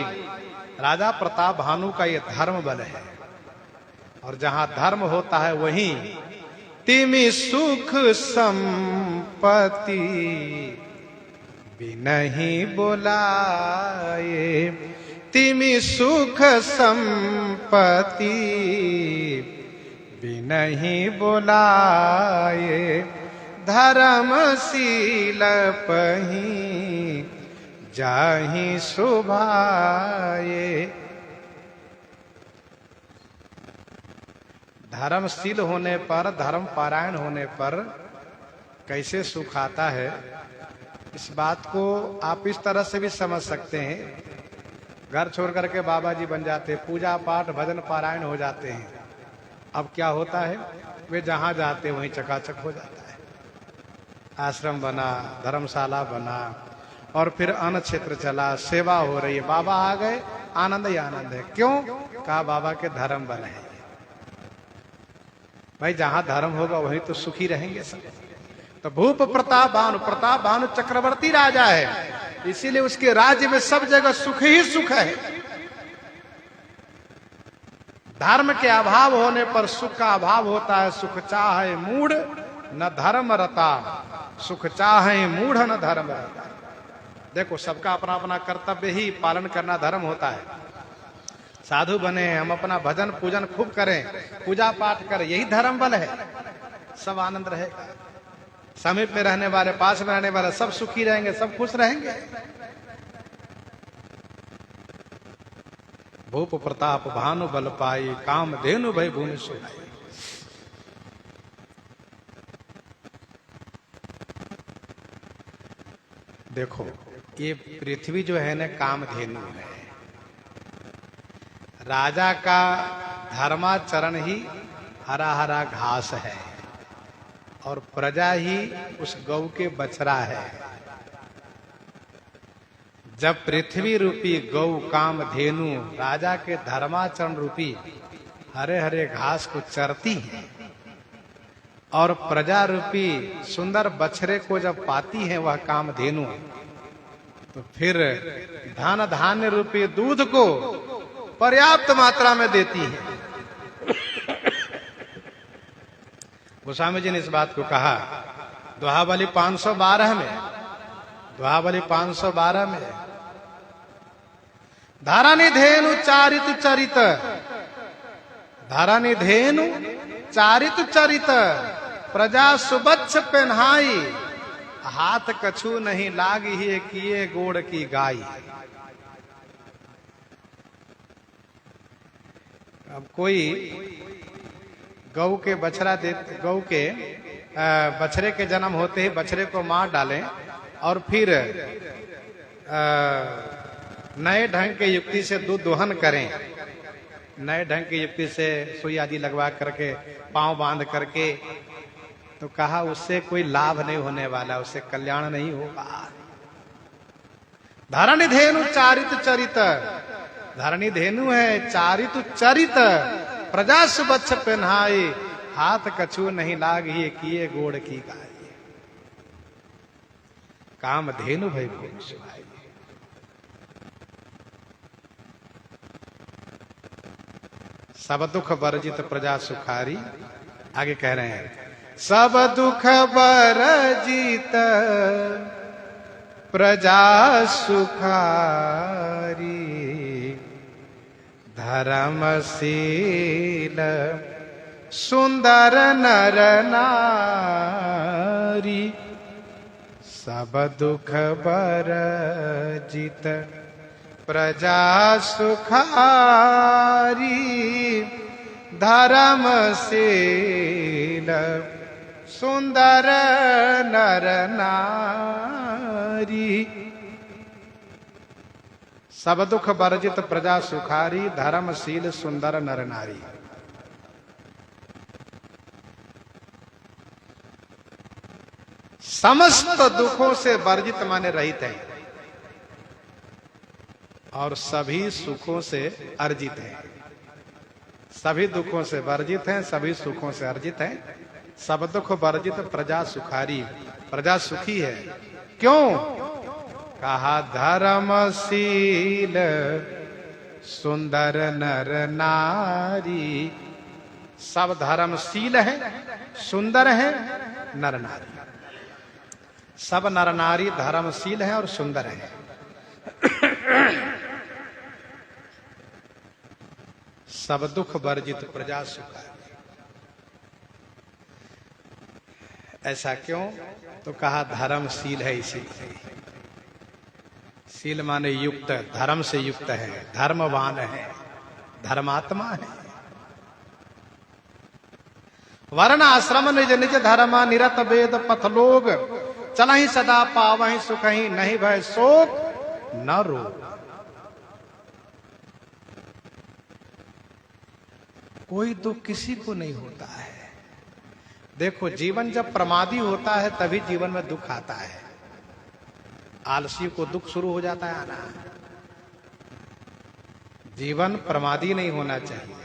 राजा प्रताप भानु का ये धर्म बल है, और जहां धर्म होता है वहीं तिमि सुख संपत्ति बिनहि बोलाए। तिमि सुख संपत्ति बिनहि बोलाए। धर्मशील पही जाहि शोभाए। धर्मशील होने पर, धर्म पारायण होने पर कैसे सुख आता है, इस बात को आप इस तरह से भी समझ सकते हैं। घर छोड़ करके बाबा जी बन जाते, पूजा पाठ भजन पारायण हो जाते हैं। अब क्या होता है, वे जहां जाते वहीं चकाचक हो जाता है। आश्रम बना, धर्मशाला बना, और फिर अन्न क्षेत्र चला, सेवा हो रही है, बाबा आ गए, आनंद ही आनंद है। क्यों? कहा बाबा के धर्म बन है। भाई जहां धर्म होगा वहीं तो सुखी रहेंगे सब। तो भूप प्रताप भानु चक्रवर्ती राजा है, इसीलिए उसके राज्य में सब जगह सुख ही सुख है। धर्म के अभाव होने पर सुख का अभाव होता है। सुख चाहे मूढ़ न धर्म रता, सुख चाहे मूढ़ न धर्म रता। देखो, सबका अपना अपना कर्तव्य ही पालन करना धर्म होता है। साधु बने, हम अपना भजन पूजन खूब करें, पूजा पाठ करें, यही धर्म बल है। सब आनंद रहेगा। समीप में रहने वाले, पास में रहने वाले सब सुखी रहेंगे, सब खुश रहेंगे। भूप प्रताप भानु बल पाई, काम धेनु भई भूमि सुहाई। देखो, ये पृथ्वी जो है ना, कामधेनु है। राजा का धर्माचरण ही हरा हरा घास है, और प्रजा ही उस गौ के बछड़ा है। जब पृथ्वी रूपी गौ कामधेनु राजा के धर्माचरण रूपी हरे हरे घास को चरती है, और प्रजा रूपी सुंदर बछड़े को जब पाती है वह कामधेनु, तो फिर धन धान्य रूपी दूध को पर्याप्त मात्रा में देती है। गोस्वामी जी ने इस बात को कहा दोहाबली 512 में। दोहाबली 512 में, धरणी धेनु चारित चरित, धरणी धेनु चारित चरित, प्रजा सुबच्छ पेन्हाई, हाथ कछु नहीं लागी ही किए गोड़ की गाय। अब कोई गौ के बछड़ा दे, गौ के बछड़े के जन्म होते ही बछड़े को मार डालें, और फिर नए ढंग के युक्ति से दूध दोहन करें, नए ढंग की युक्ति से सुई आदि लगवा करके पांव बांध करके, तो कहा उससे कोई लाभ नहीं होने वाला, उससे कल्याण नहीं होगा। धरणी धेनु चारित चरित, धरणी धेनु है चारित चरित, प्रजा सुबच्छ पेन्हाई, हाथ कछु नहीं लागी किए गोड़ की गाय। काम धेनु भई भूमि सुहाई। सब दुख वर्जित प्रजा सुखारी। आगे कह रहे हैं, सब दुख वर्जित प्रजा सुखारी, धर्मशील सुंदर नर नारी। सब दुख वर्जित प्रजा सुखारी, धर्मशील सुंदर नर नारी। सब दुख वर्जित प्रजा सुखारी, धर्मशील सुंदर नर नारी। समस्त दुखों से वर्जित माने रहित है, और सभी सुखों से अर्जित है। सभी दुखों से वर्जित हैं, सभी सुखों से अर्जित हैं। सब दुख वर्जित प्रजा सुखारी, प्रजा सुखी है। क्यों? कहा धर्मशील सुंदर नर नारी। सब धर्मशील है, सुंदर है नर नारी। सब नर नारी धर्मशील है और सुंदर है। सब दुख वर्जित प्रजा सुखारी। ऐसा क्यों? तो कहा धर्मशील है, इसीलिए। शील माने युक्त, धर्म से युक्त है, धर्मवान है, धर्मात्मा है। वर्ण आश्रम निज निज धर्म निरत वेद पथ लोग, चलहि सदा पावहि सुखहि नहीं भय शोक न रोग। कोई दुख किसी को नहीं होता है। देखो, जीवन जब प्रमादी होता है तभी जीवन में दुख आता है। आलसी को दुख शुरू हो जाता है आना। जीवन प्रमादी नहीं होना चाहिए,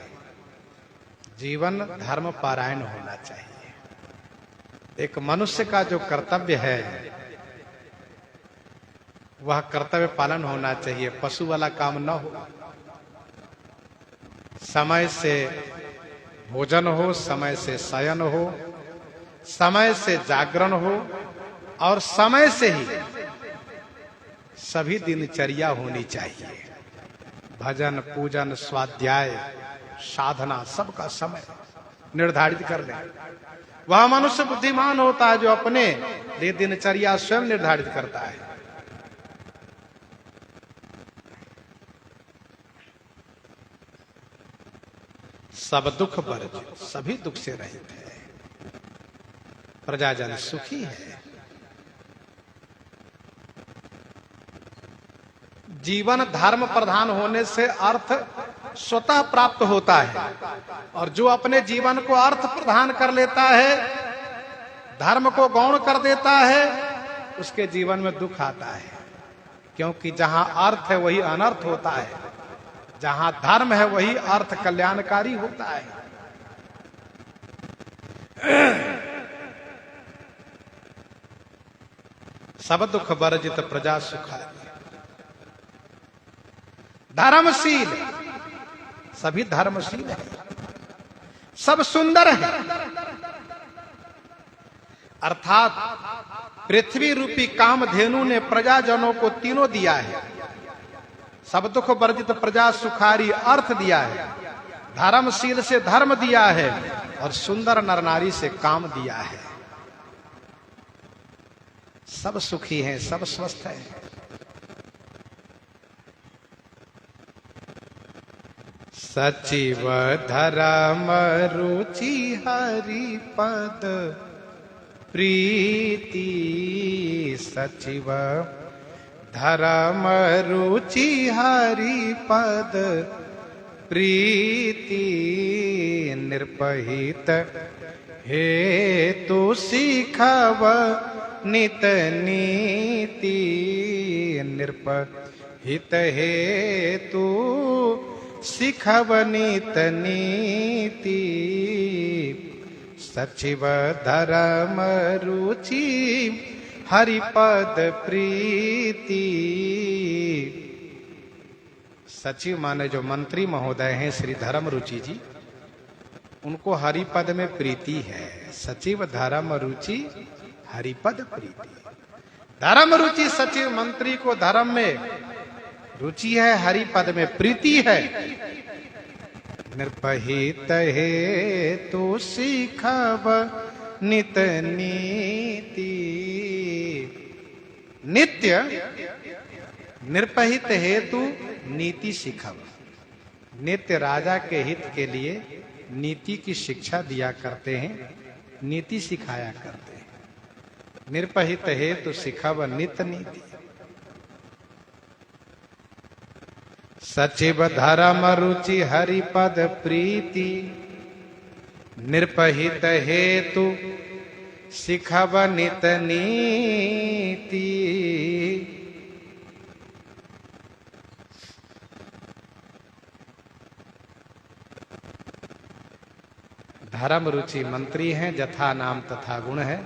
जीवन धर्म पारायण होना चाहिए। एक मनुष्य का जो कर्तव्य है वह कर्तव्य पालन होना चाहिए, पशु वाला काम न हो। समय से भोजन हो, समय से शयन हो, समय से जागरण हो और समय से ही सभी दिनचर्या होनी चाहिए। भजन, पूजन, स्वाध्याय, साधना सबका समय निर्धारित कर ले। वह मनुष्य बुद्धिमान होता है जो अपने लिए दिनचर्या स्वयं निर्धारित करता है। सब दुख वर्जित, सभी दुख से रहित है, प्रजाजन सुखी है। जीवन धर्म प्रधान होने से अर्थ स्वतः प्राप्त होता है, और जो अपने जीवन को अर्थ प्रधान कर लेता है, धर्म को गौण कर देता है, उसके जीवन में दुख आता है। क्योंकि जहां अर्थ है वही अनर्थ होता है, जहां धर्म है वही अर्थ कल्याणकारी होता है। सब दुख वर्जित प्रजा सुखारी। धर्मशील, सभी धर्मशील है, सब सुंदर है। अर्थात पृथ्वी रूपी कामधेनु ने प्रजाजनों को तीनों दिया है। सब दुख वर्जित प्रजा सुखारी अर्थ दिया है, धर्मशील से धर्म दिया है, और सुंदर नर नारी से काम दिया है। सब सुखी हैं, सब स्वस्थ हैं। सचिव धर्म रुचि हरि पद प्रीति। सचिव धर्म रुचि हरि पद प्रीति। निर्पहित हेतु सिखव नित नीति। निर्पहित हेतु सिखव नित नीति। सचिव धर्म रुचि हरिपद प्रीति। सचिव माने जो मंत्री महोदय हैं श्री धर्म रुचि जी, उनको हरिपद में प्रीति है। सचिव धर्म रुचि हरिपद प्रीति। धर्म रुचि सचिव मंत्री को धर्म में रुचि है, हरिपद में प्रीति है। निर्पहित हेतु सिखव नित नीति। नित्य निर्पहित हेतु नीति सिखव। नित्य राजा के हित के लिए नीति की शिक्षा दिया करते हैं, नीति सिखाया करते हैं। निर्पहित हेतु सिखव नित नीति। सचिव धर्म रुचि हरिपद प्रीति। निर्पहित हेतु सिखव नित नीति। धर्म रुचि मंत्री हैं, जथा नाम तथा गुण है।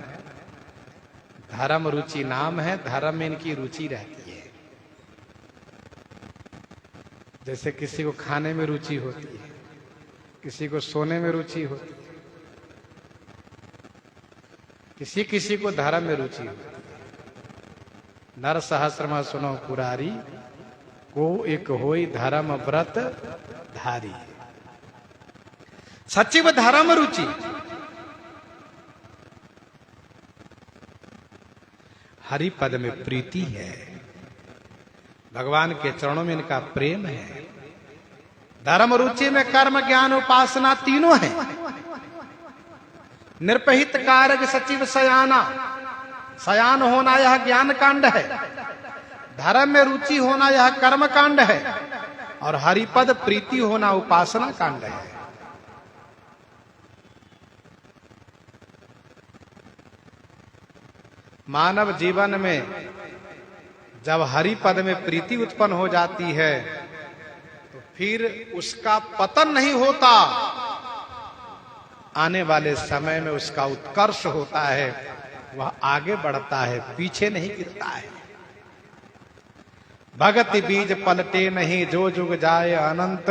धर्म रुचि नाम है, धर्म में इनकी रुचि रहती है। जैसे किसी को खाने में रुचि होती है, किसी को सोने में रुचि होती है, किसी किसी को धर्म में रुचि होती है। नर सहस्रमा सुनो पुरारी, को एक होई धर्म व्रत धारी। सचिव धर्म रुचि। हरि पद में प्रीति है, भगवान के चरणों में इनका प्रेम है। धर्म रुचि में कर्म ज्ञान उपासना तीनों है। निर्पहित कारक सचिव सयाना, सयान होना यह ज्ञान कांड है, धर्म में रुचि होना यह कर्म कांड है, और हरिपद प्रीति होना उपासना कांड है। मानव जीवन में जब हरि पद में प्रीति उत्पन्न हो जाती है तो फिर उसका पतन नहीं होता, आने वाले समय में उसका उत्कर्ष होता है, वह आगे बढ़ता है, पीछे नहीं गिरता है। भगति बीज पलटे नहीं जो जुग जाए अनंत,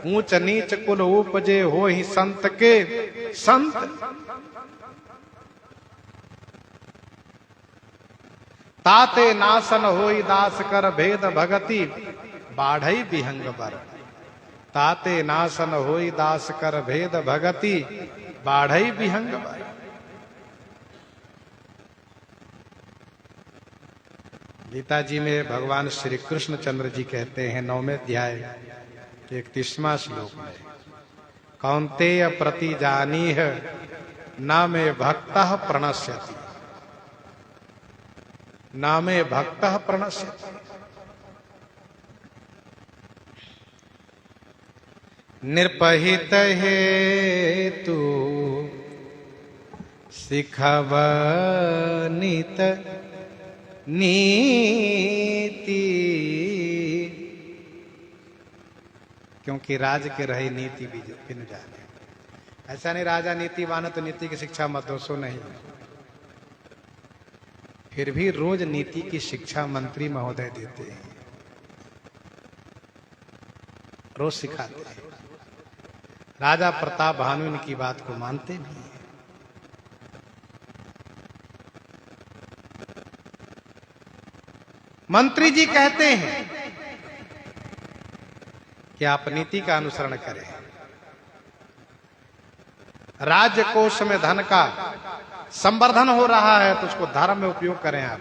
ऊंच नीच कुल उपजे हो ही संत के संत। ताते नासन होई दास कर भेद भगति, बाढ़ई विहंग बर। ताते नासन होई दास कर भेद भगति, बाढ़ई विहंग बर। गीता जी में भगवान श्री कृष्ण चंद्र जी कहते हैं 9वें अध्याय 31वां श्लोक में, कौन्तेय प्रति जानीह न मे भक्तः प्रणश्यति, न मे भक्तः प्रणश्यति। निर्पहित हेतु सिखवनित नीति, क्योंकि राज के रहे नीति बिन जाने। ऐसा नहीं राजा नीतिवान तो नीति की शिक्षा मत दो, सो नहीं। फिर भी रोज नीति की शिक्षा मंत्री महोदय देते हैं, रोज सिखाते हैं। राजा प्रताप भानु इनकी बात को मानते नहीं है। मंत्री जी कहते हैं कि आप नीति का अनुसरण करें, राज्य कोष में धन का संवर्धन हो रहा है तो उसको धर्म में उपयोग करें आप,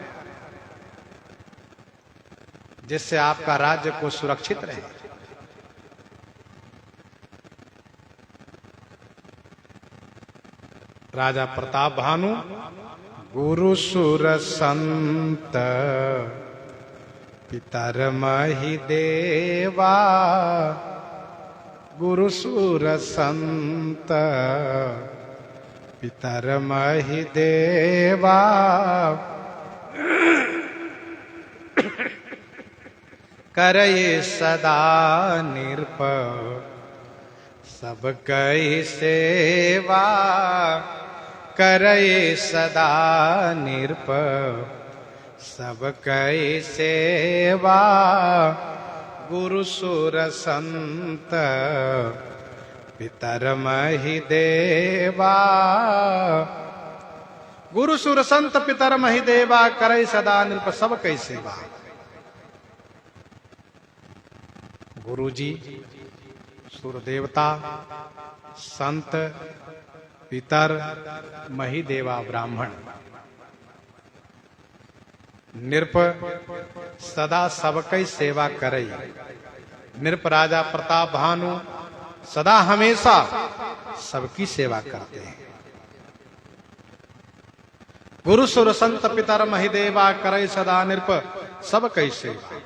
जिससे आपका राज्य को सुरक्षित रहे। राजा प्रताप भानु गुरु सुर संत पितर महि देवा, गुरु सुर संत पितर महि देवा, करये सदा निरप सब कई सेवा, करये सदा निरप सब कई सेवा, गुरु सुर संत पितर महि देवा, गुरु सुर संत पितर महि देवा, करई सदा निरप सब कई सेवा। गुरु जी, सुर देवता, संत, पितर, महि देवा, ब्राह्मण, निरप सदा सबकी सेवा करई। निरप राजा प्रताप भानु सदा हमेशा सबकी सेवा करते हैं। गुरु सुर संत पितर महि देवा, करई सदा निरप सबकी सेवा।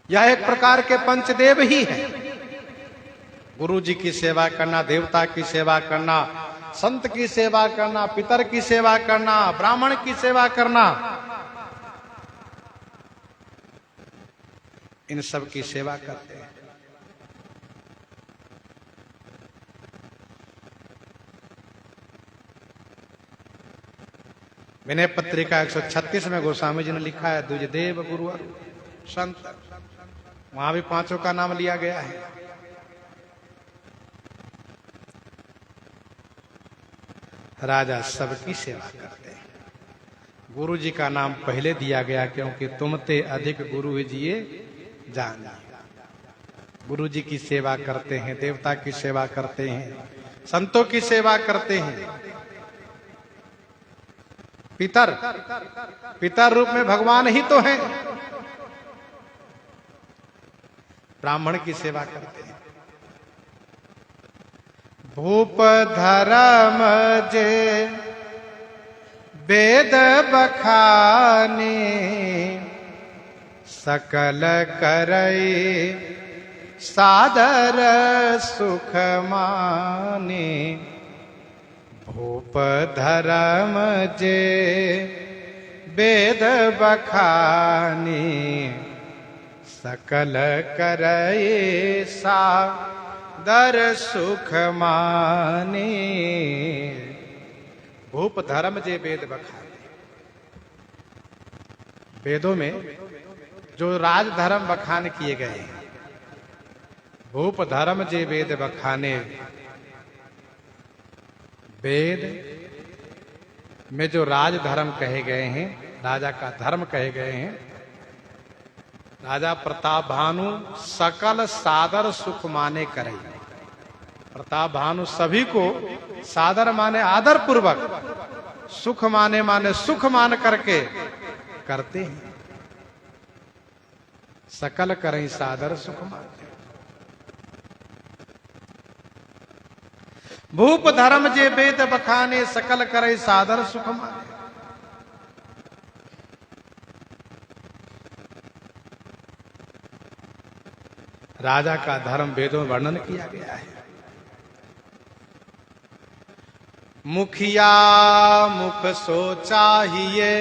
यह एक प्रकार के पंचदेव ही हैं। गुरु जी की सेवा करना, देवता की सेवा करना, संत की सेवा करना, पितर की सेवा करना, ब्राह्मण की सेवा करना, इन सब की सेवा करते हैं। विनय पत्रिका 136 में गोस्वामी जी ने लिखा है, द्विज देव गुरु और संत, वहां भी पांचों का नाम लिया गया है। राजा सबकी सेवा करते हैं। गुरु जी का नाम पहले दिया गया क्योंकि तुमते अधिक गुरु जिए जान। गुरु जी की सेवा करते हैं, देवता की सेवा करते हैं, संतों की सेवा करते हैं। पितर, पितर रूप में भगवान ही तो हैं। ब्राह्मण की सेवा करते हैं। भूप धर्म जे वेद बखाने सकल करई सादर सुख माने। भूप धर्म जे वेद बखाने सकल करई सादर सुख माने। भूप धर्म जे वेद बखाने, वेदों में जो राज धर्म बखान किए गए हैं, भूप धर्म जे वेद बखाने, वेद में जो राज धर्म कहे गए हैं, राजा का धर्म कहे गए हैं, राजा प्रताप भानु सकल सादर सुख माने करे। प्रताप भानु सभी को सादर माने आदर पूर्वक, सुख माने माने सुख मान करके करते हैं। सकल करें सादर सुख माने। भूप धर्म जे वेद बखाने सकल करे सादर सुख माने। राजा का धर्म वेदों में वर्णन किया गया है। मुखिया मुख सो चाहिए,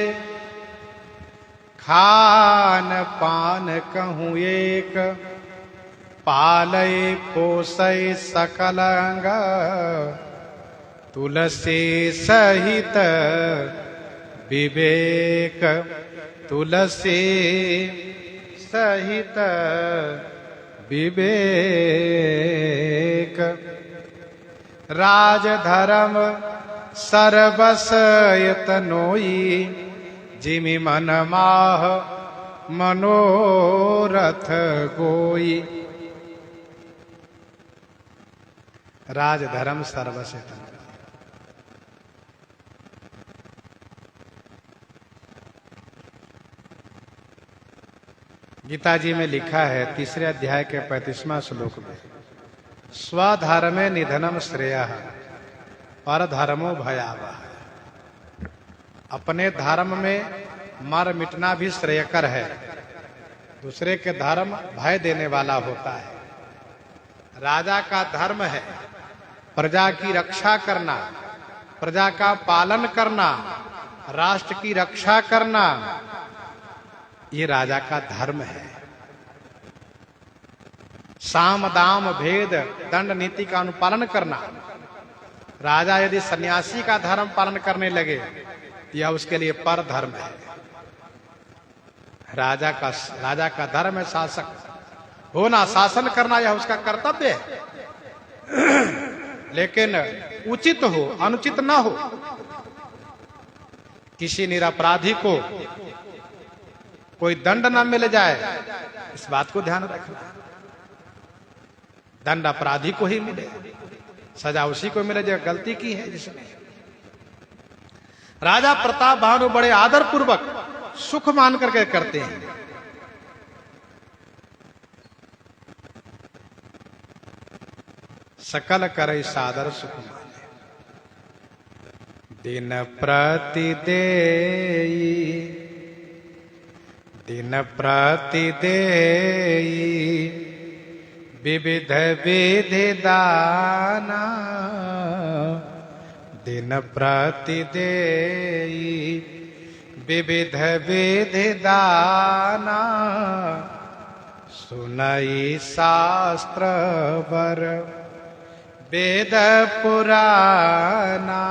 खान पान कहूँ एक, पालय पोसय सकल अंग, तुलसी सहित विवेक, तुलसी सहित विवेक। राज धर्म सर्वस यतनोई, जिमि मन माह मनोरथ गोई। राज धर्म सर्वस यतन। गीता जी में लिखा है 3 अध्याय के 35वां श्लोक में, स्वधर्मे निधनम श्रेयः पर धर्मो भयावह। अपने धर्म में मर मिटना भी श्रेयकर है, दूसरे के धर्म भय देने वाला होता है। राजा का धर्म है प्रजा की रक्षा करना, प्रजा का पालन करना, राष्ट्र की रक्षा करना, ये राजा का धर्म है। साम दाम भेद दंड नीति का अनुपालन करना। राजा यदि सन्यासी का धर्म पालन करने लगे तो यह उसके लिए पर धर्म है। राजा का धर्म है शासक होना, शासन करना यह उसका कर्तव्य है। लेकिन उचित हो, अनुचित ना हो। किसी निरपराधी को कोई दंड न मिल जाए, इस बात को ध्यान रखना। दंड अपराधी को ही मिले, सजा उसी को मिले जो गलती की है जिसने। राजा प्रताप भानु बड़े आदर पूर्वक सुख मान करके करते हैं। सकल करे सादर सुख माने। दिन प्रति देई, दिन प्रति देई, विविध विधि दाना। दिन प्रति देई, विविध विधि दाना। सुनई शास्त्र वर वेद पुराना।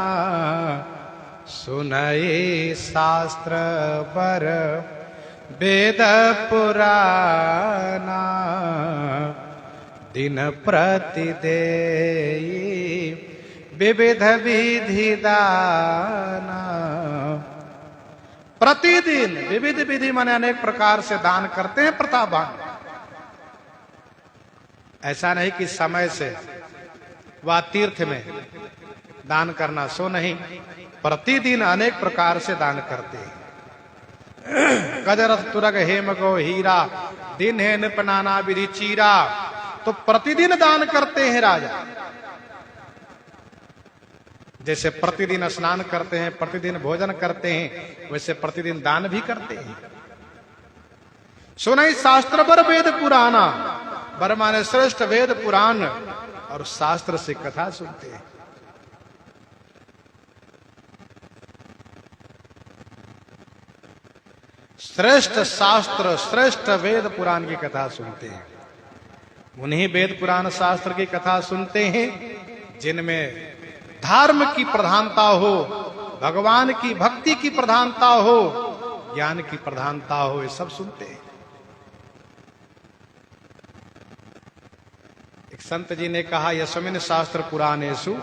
सुनई शास्त्र वर वेद पुराना। दिन प्रति देई, विविध विधि दाना। प्रतिदिन विविध विधि माने अनेक प्रकार से दान करते हैं प्रताप भानु। ऐसा नहीं कि समय से व तीर्थ में दान करना, सो नहीं, प्रतिदिन अनेक प्रकार से दान करते हैं। गजरथ तुरग हेम गो हीरा, दिन है निपनाना विधि चीरा। तो प्रतिदिन दान करते हैं राजा। जैसे प्रतिदिन स्नान करते हैं, प्रतिदिन भोजन करते हैं, वैसे प्रतिदिन दान भी करते हैं। सुनाई शास्त्र बर वेद पुराना, बर माने श्रेष्ठ वेद पुराण, और शास्त्र से कथा सुनते हैं। श्रेष्ठ शास्त्र, श्रेष्ठ वेद पुराण की कथा सुनते हैं। उन्हीं वेद पुराण शास्त्र की कथा सुनते हैं जिनमें धर्म की प्रधानता हो, भगवान की भक्ति की प्रधानता हो, ज्ञान की प्रधानता हो, ये सब सुनते हैं। एक संत जी ने कहा, यस्मिन् शास्त्र पुराणेषु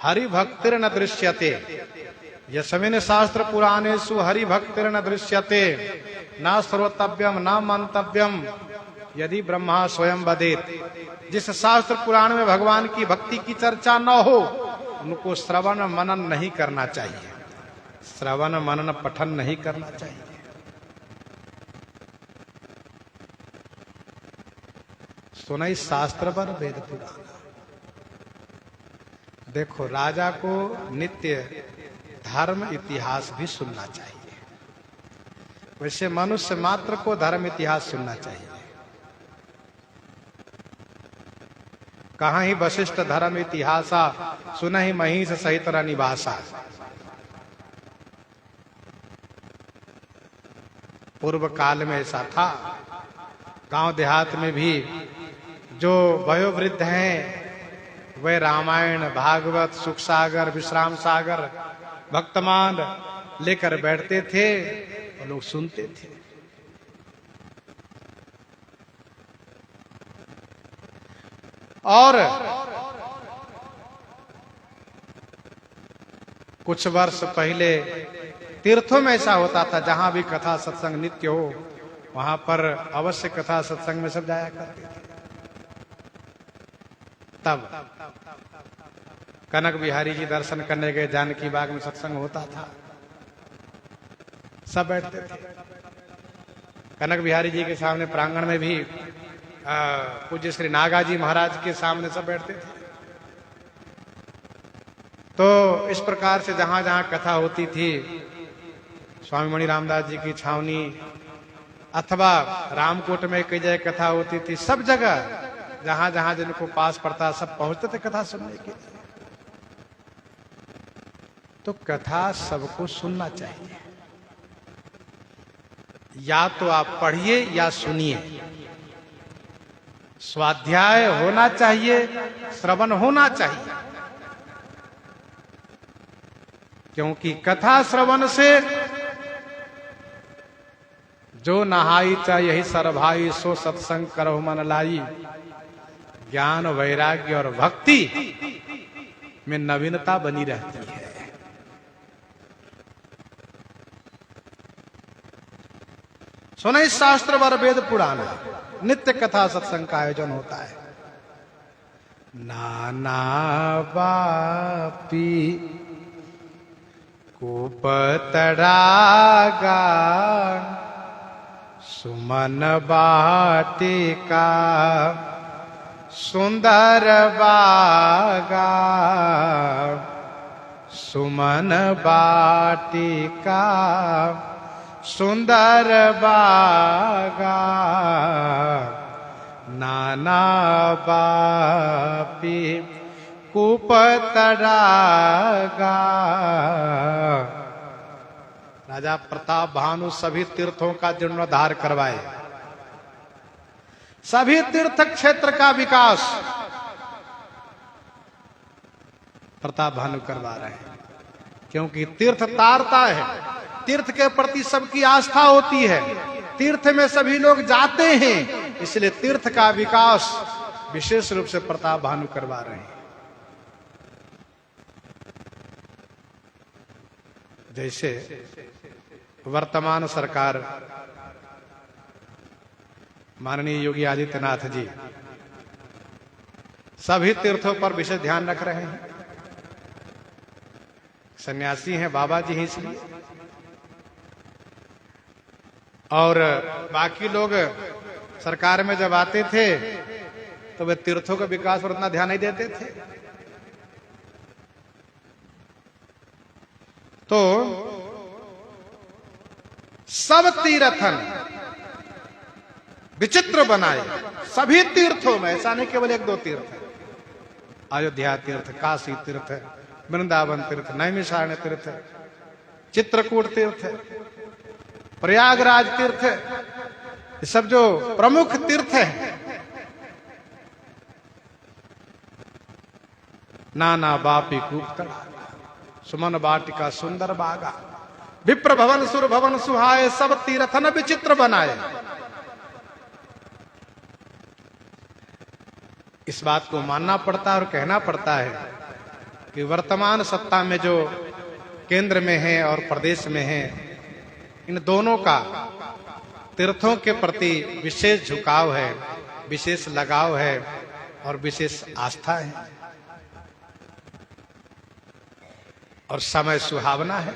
हरि भक्तिर न दृश्यते, यस्मिन् शास्त्र पुराणेषु हरि भक्तिर न दृश्यते, न श्रोतव्यम न मंतव्यम यदि ब्रह्मा स्वयं वदेत। जिस शास्त्र पुराण में भगवान की भक्ति की चर्चा न हो, उनको श्रवण मनन नहीं करना चाहिए, श्रवण मनन पठन नहीं करना चाहिए। सुनाई शास्त्र पर वेद पुराण। देखो, राजा को नित्य धर्म इतिहास भी सुनना चाहिए, वैसे मनुष्य मात्र को धर्म इतिहास सुनना चाहिए। कहाँ ही वशिष्ठ धर्म इतिहासा, सुनहि महिष सहित रनिवासा। पूर्व काल में ऐसा था, गांव देहात में भी जो वयोवृद्ध हैं वे रामायण, भागवत, सुख सागर, विश्राम सागर, भक्तमान लेकर बैठते थे और लोग सुनते थे। और कुछ वर्ष पहले तीर्थों में ऐसा होता था, जहां भी कथा सत्संग नित्य हो वहां पर अवश्य कथा सत्संग में सब जाया करते थे। तब कनक बिहारी जी दर्शन करने गए, जानकी बाग में सत्संग होता था, सब बैठते थे। कनक बिहारी जी के सामने प्रांगण में भी पूज्य श्री नागाजी महाराज के सामने सब बैठते थे। तो इस प्रकार से जहां जहां कथा होती थी, स्वामी मणि रामदास जी की छावनी अथवा रामकोट में कई जगह कथा होती थी, सब जगह जहां जहां जिनको पास पड़ता सब पहुंचते थे कथा सुनने के लिए। तो कथा सबको सुनना चाहिए, या तो आप पढ़िए या सुनिए। स्वाध्याय होना चाहिए, श्रवण होना चाहिए, क्योंकि कथा श्रवण से जो नहाई चाहे यही सरभाई, सो सत्संग करहु मन लाई। ज्ञान, वैराग्य और भक्ति में नवीनता बनी रहती है। सुने शास्त्र वर वेद पुराण, नित्य कथा सत्संग का आयोजन होता है। नाना बापी कुपतड़ागा सुमन बाटिका सुंदर बागा, सुमन बाटिका सुंदर बागा, नाना बापी कुपतड़ागा। राजा प्रताप भानु सभी तीर्थों का जीर्णोद्धार करवाए, सभी तीर्थ क्षेत्र का विकास प्रताप भानु करवा रहे हैं, क्योंकि तीर्थ तारता है, तीर्थ के प्रति सबकी आस्था होती है, तीर्थ में सभी लोग जाते हैं, इसलिए तीर्थ का विकास विशेष रूप से प्रताप भानु करवा रहे हैं। जैसे वर्तमान सरकार माननीय योगी आदित्यनाथ जी सभी तीर्थों पर विशेष ध्यान रख रहे हैं। सन्यासी हैं बाबा जी हैं इसलिए, और बाकी लोग सरकार में जब आते थे तो वे तीर्थों के विकास पर उतना ध्यान नहीं देते थे। तो सब तीर्थन विचित्र बनाए, सभी तीर्थों में, ऐसा नहीं केवल एक दो तीर्थ है, अयोध्या तीर्थ, काशी तीर्थ, वृंदावन तीर्थ, नैमिषारण्य तीर्थ, चित्रकूट तीर्थ, प्रयागराज तीर्थ, ये सब जो प्रमुख तीर्थ हैं, नाना बापी कूप तड़ा, सुमन बाटिका सुंदर बागा, विप्र भवन सुर भवन सुहाए, सब तीर्थन विचित्र बनाए। इस बात को मानना पड़ता है और कहना पड़ता है कि वर्तमान सत्ता में जो केंद्र में है और प्रदेश में है, इन दोनों का तीर्थों के प्रति विशेष झुकाव है, विशेष लगाव है और विशेष आस्था है, और समय सुहावना है।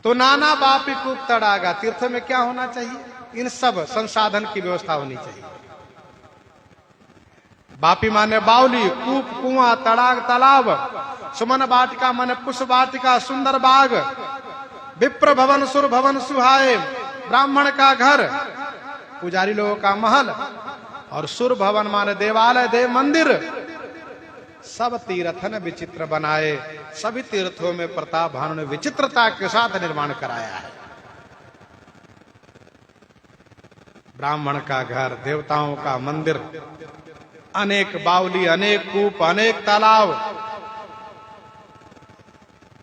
तो नाना बापी कूप तड़ागा, तीर्थ में क्या होना चाहिए? इन सब संसाधन की व्यवस्था होनी चाहिए। बापी माने बावली, कूप कुआं, तड़ाग तालाब, सुमन बाटिका माने पुष्प वाटिका सुंदर बाग, विप्र भवन सुर भवन सुहाए, ब्राह्मण का घर, पुजारी लोगों का महल, और सुर भवन माने देवालय, देव मंदिर, सब तीर्थन विचित्र बनाए। सभी तीर्थों में प्रताप भानु ने विचित्रता के साथ निर्माण कराया है। ब्राह्मण का घर, देवताओं का मंदिर, अनेक बावली, अनेक कूप, अनेक तालाब,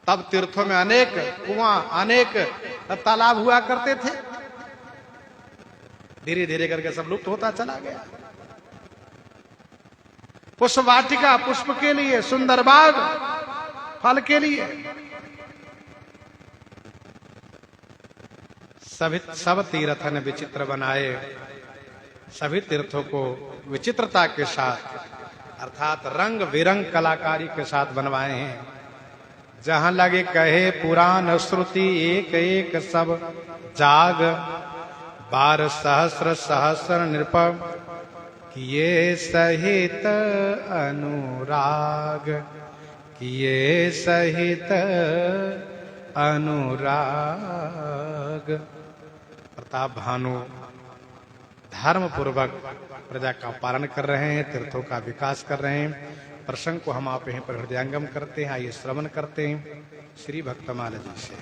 तब तीर्थों में अनेक कुआं, अनेक तालाब हुआ करते थे। धीरे धीरे करके सब लुप्त होता चला गया। पुष्प वाटिका, पुष्प के लिए, सुंदर बाग, फल के लिए, सब तीर्थन विचित्र बनाए। सभी तीर्थों को विचित्रता के साथ अर्थात रंग बिरंग कलाकारी के साथ बनवाए हैं। जहां लगे कहे पुराण श्रुति, एक एक सब जाग, 12 सहस्र सहस्र नृप किए सहित अनुराग, किए सहित अनुराग। प्रताप भानु धर्म पूर्वक प्रजा का पालन कर रहे हैं, तीर्थों का विकास कर रहे हैं। प्रसंग को हम आप यहीं पर हृदयंगम करते हैं। आइए श्रवण करते हैं श्री भक्तमाल जी से।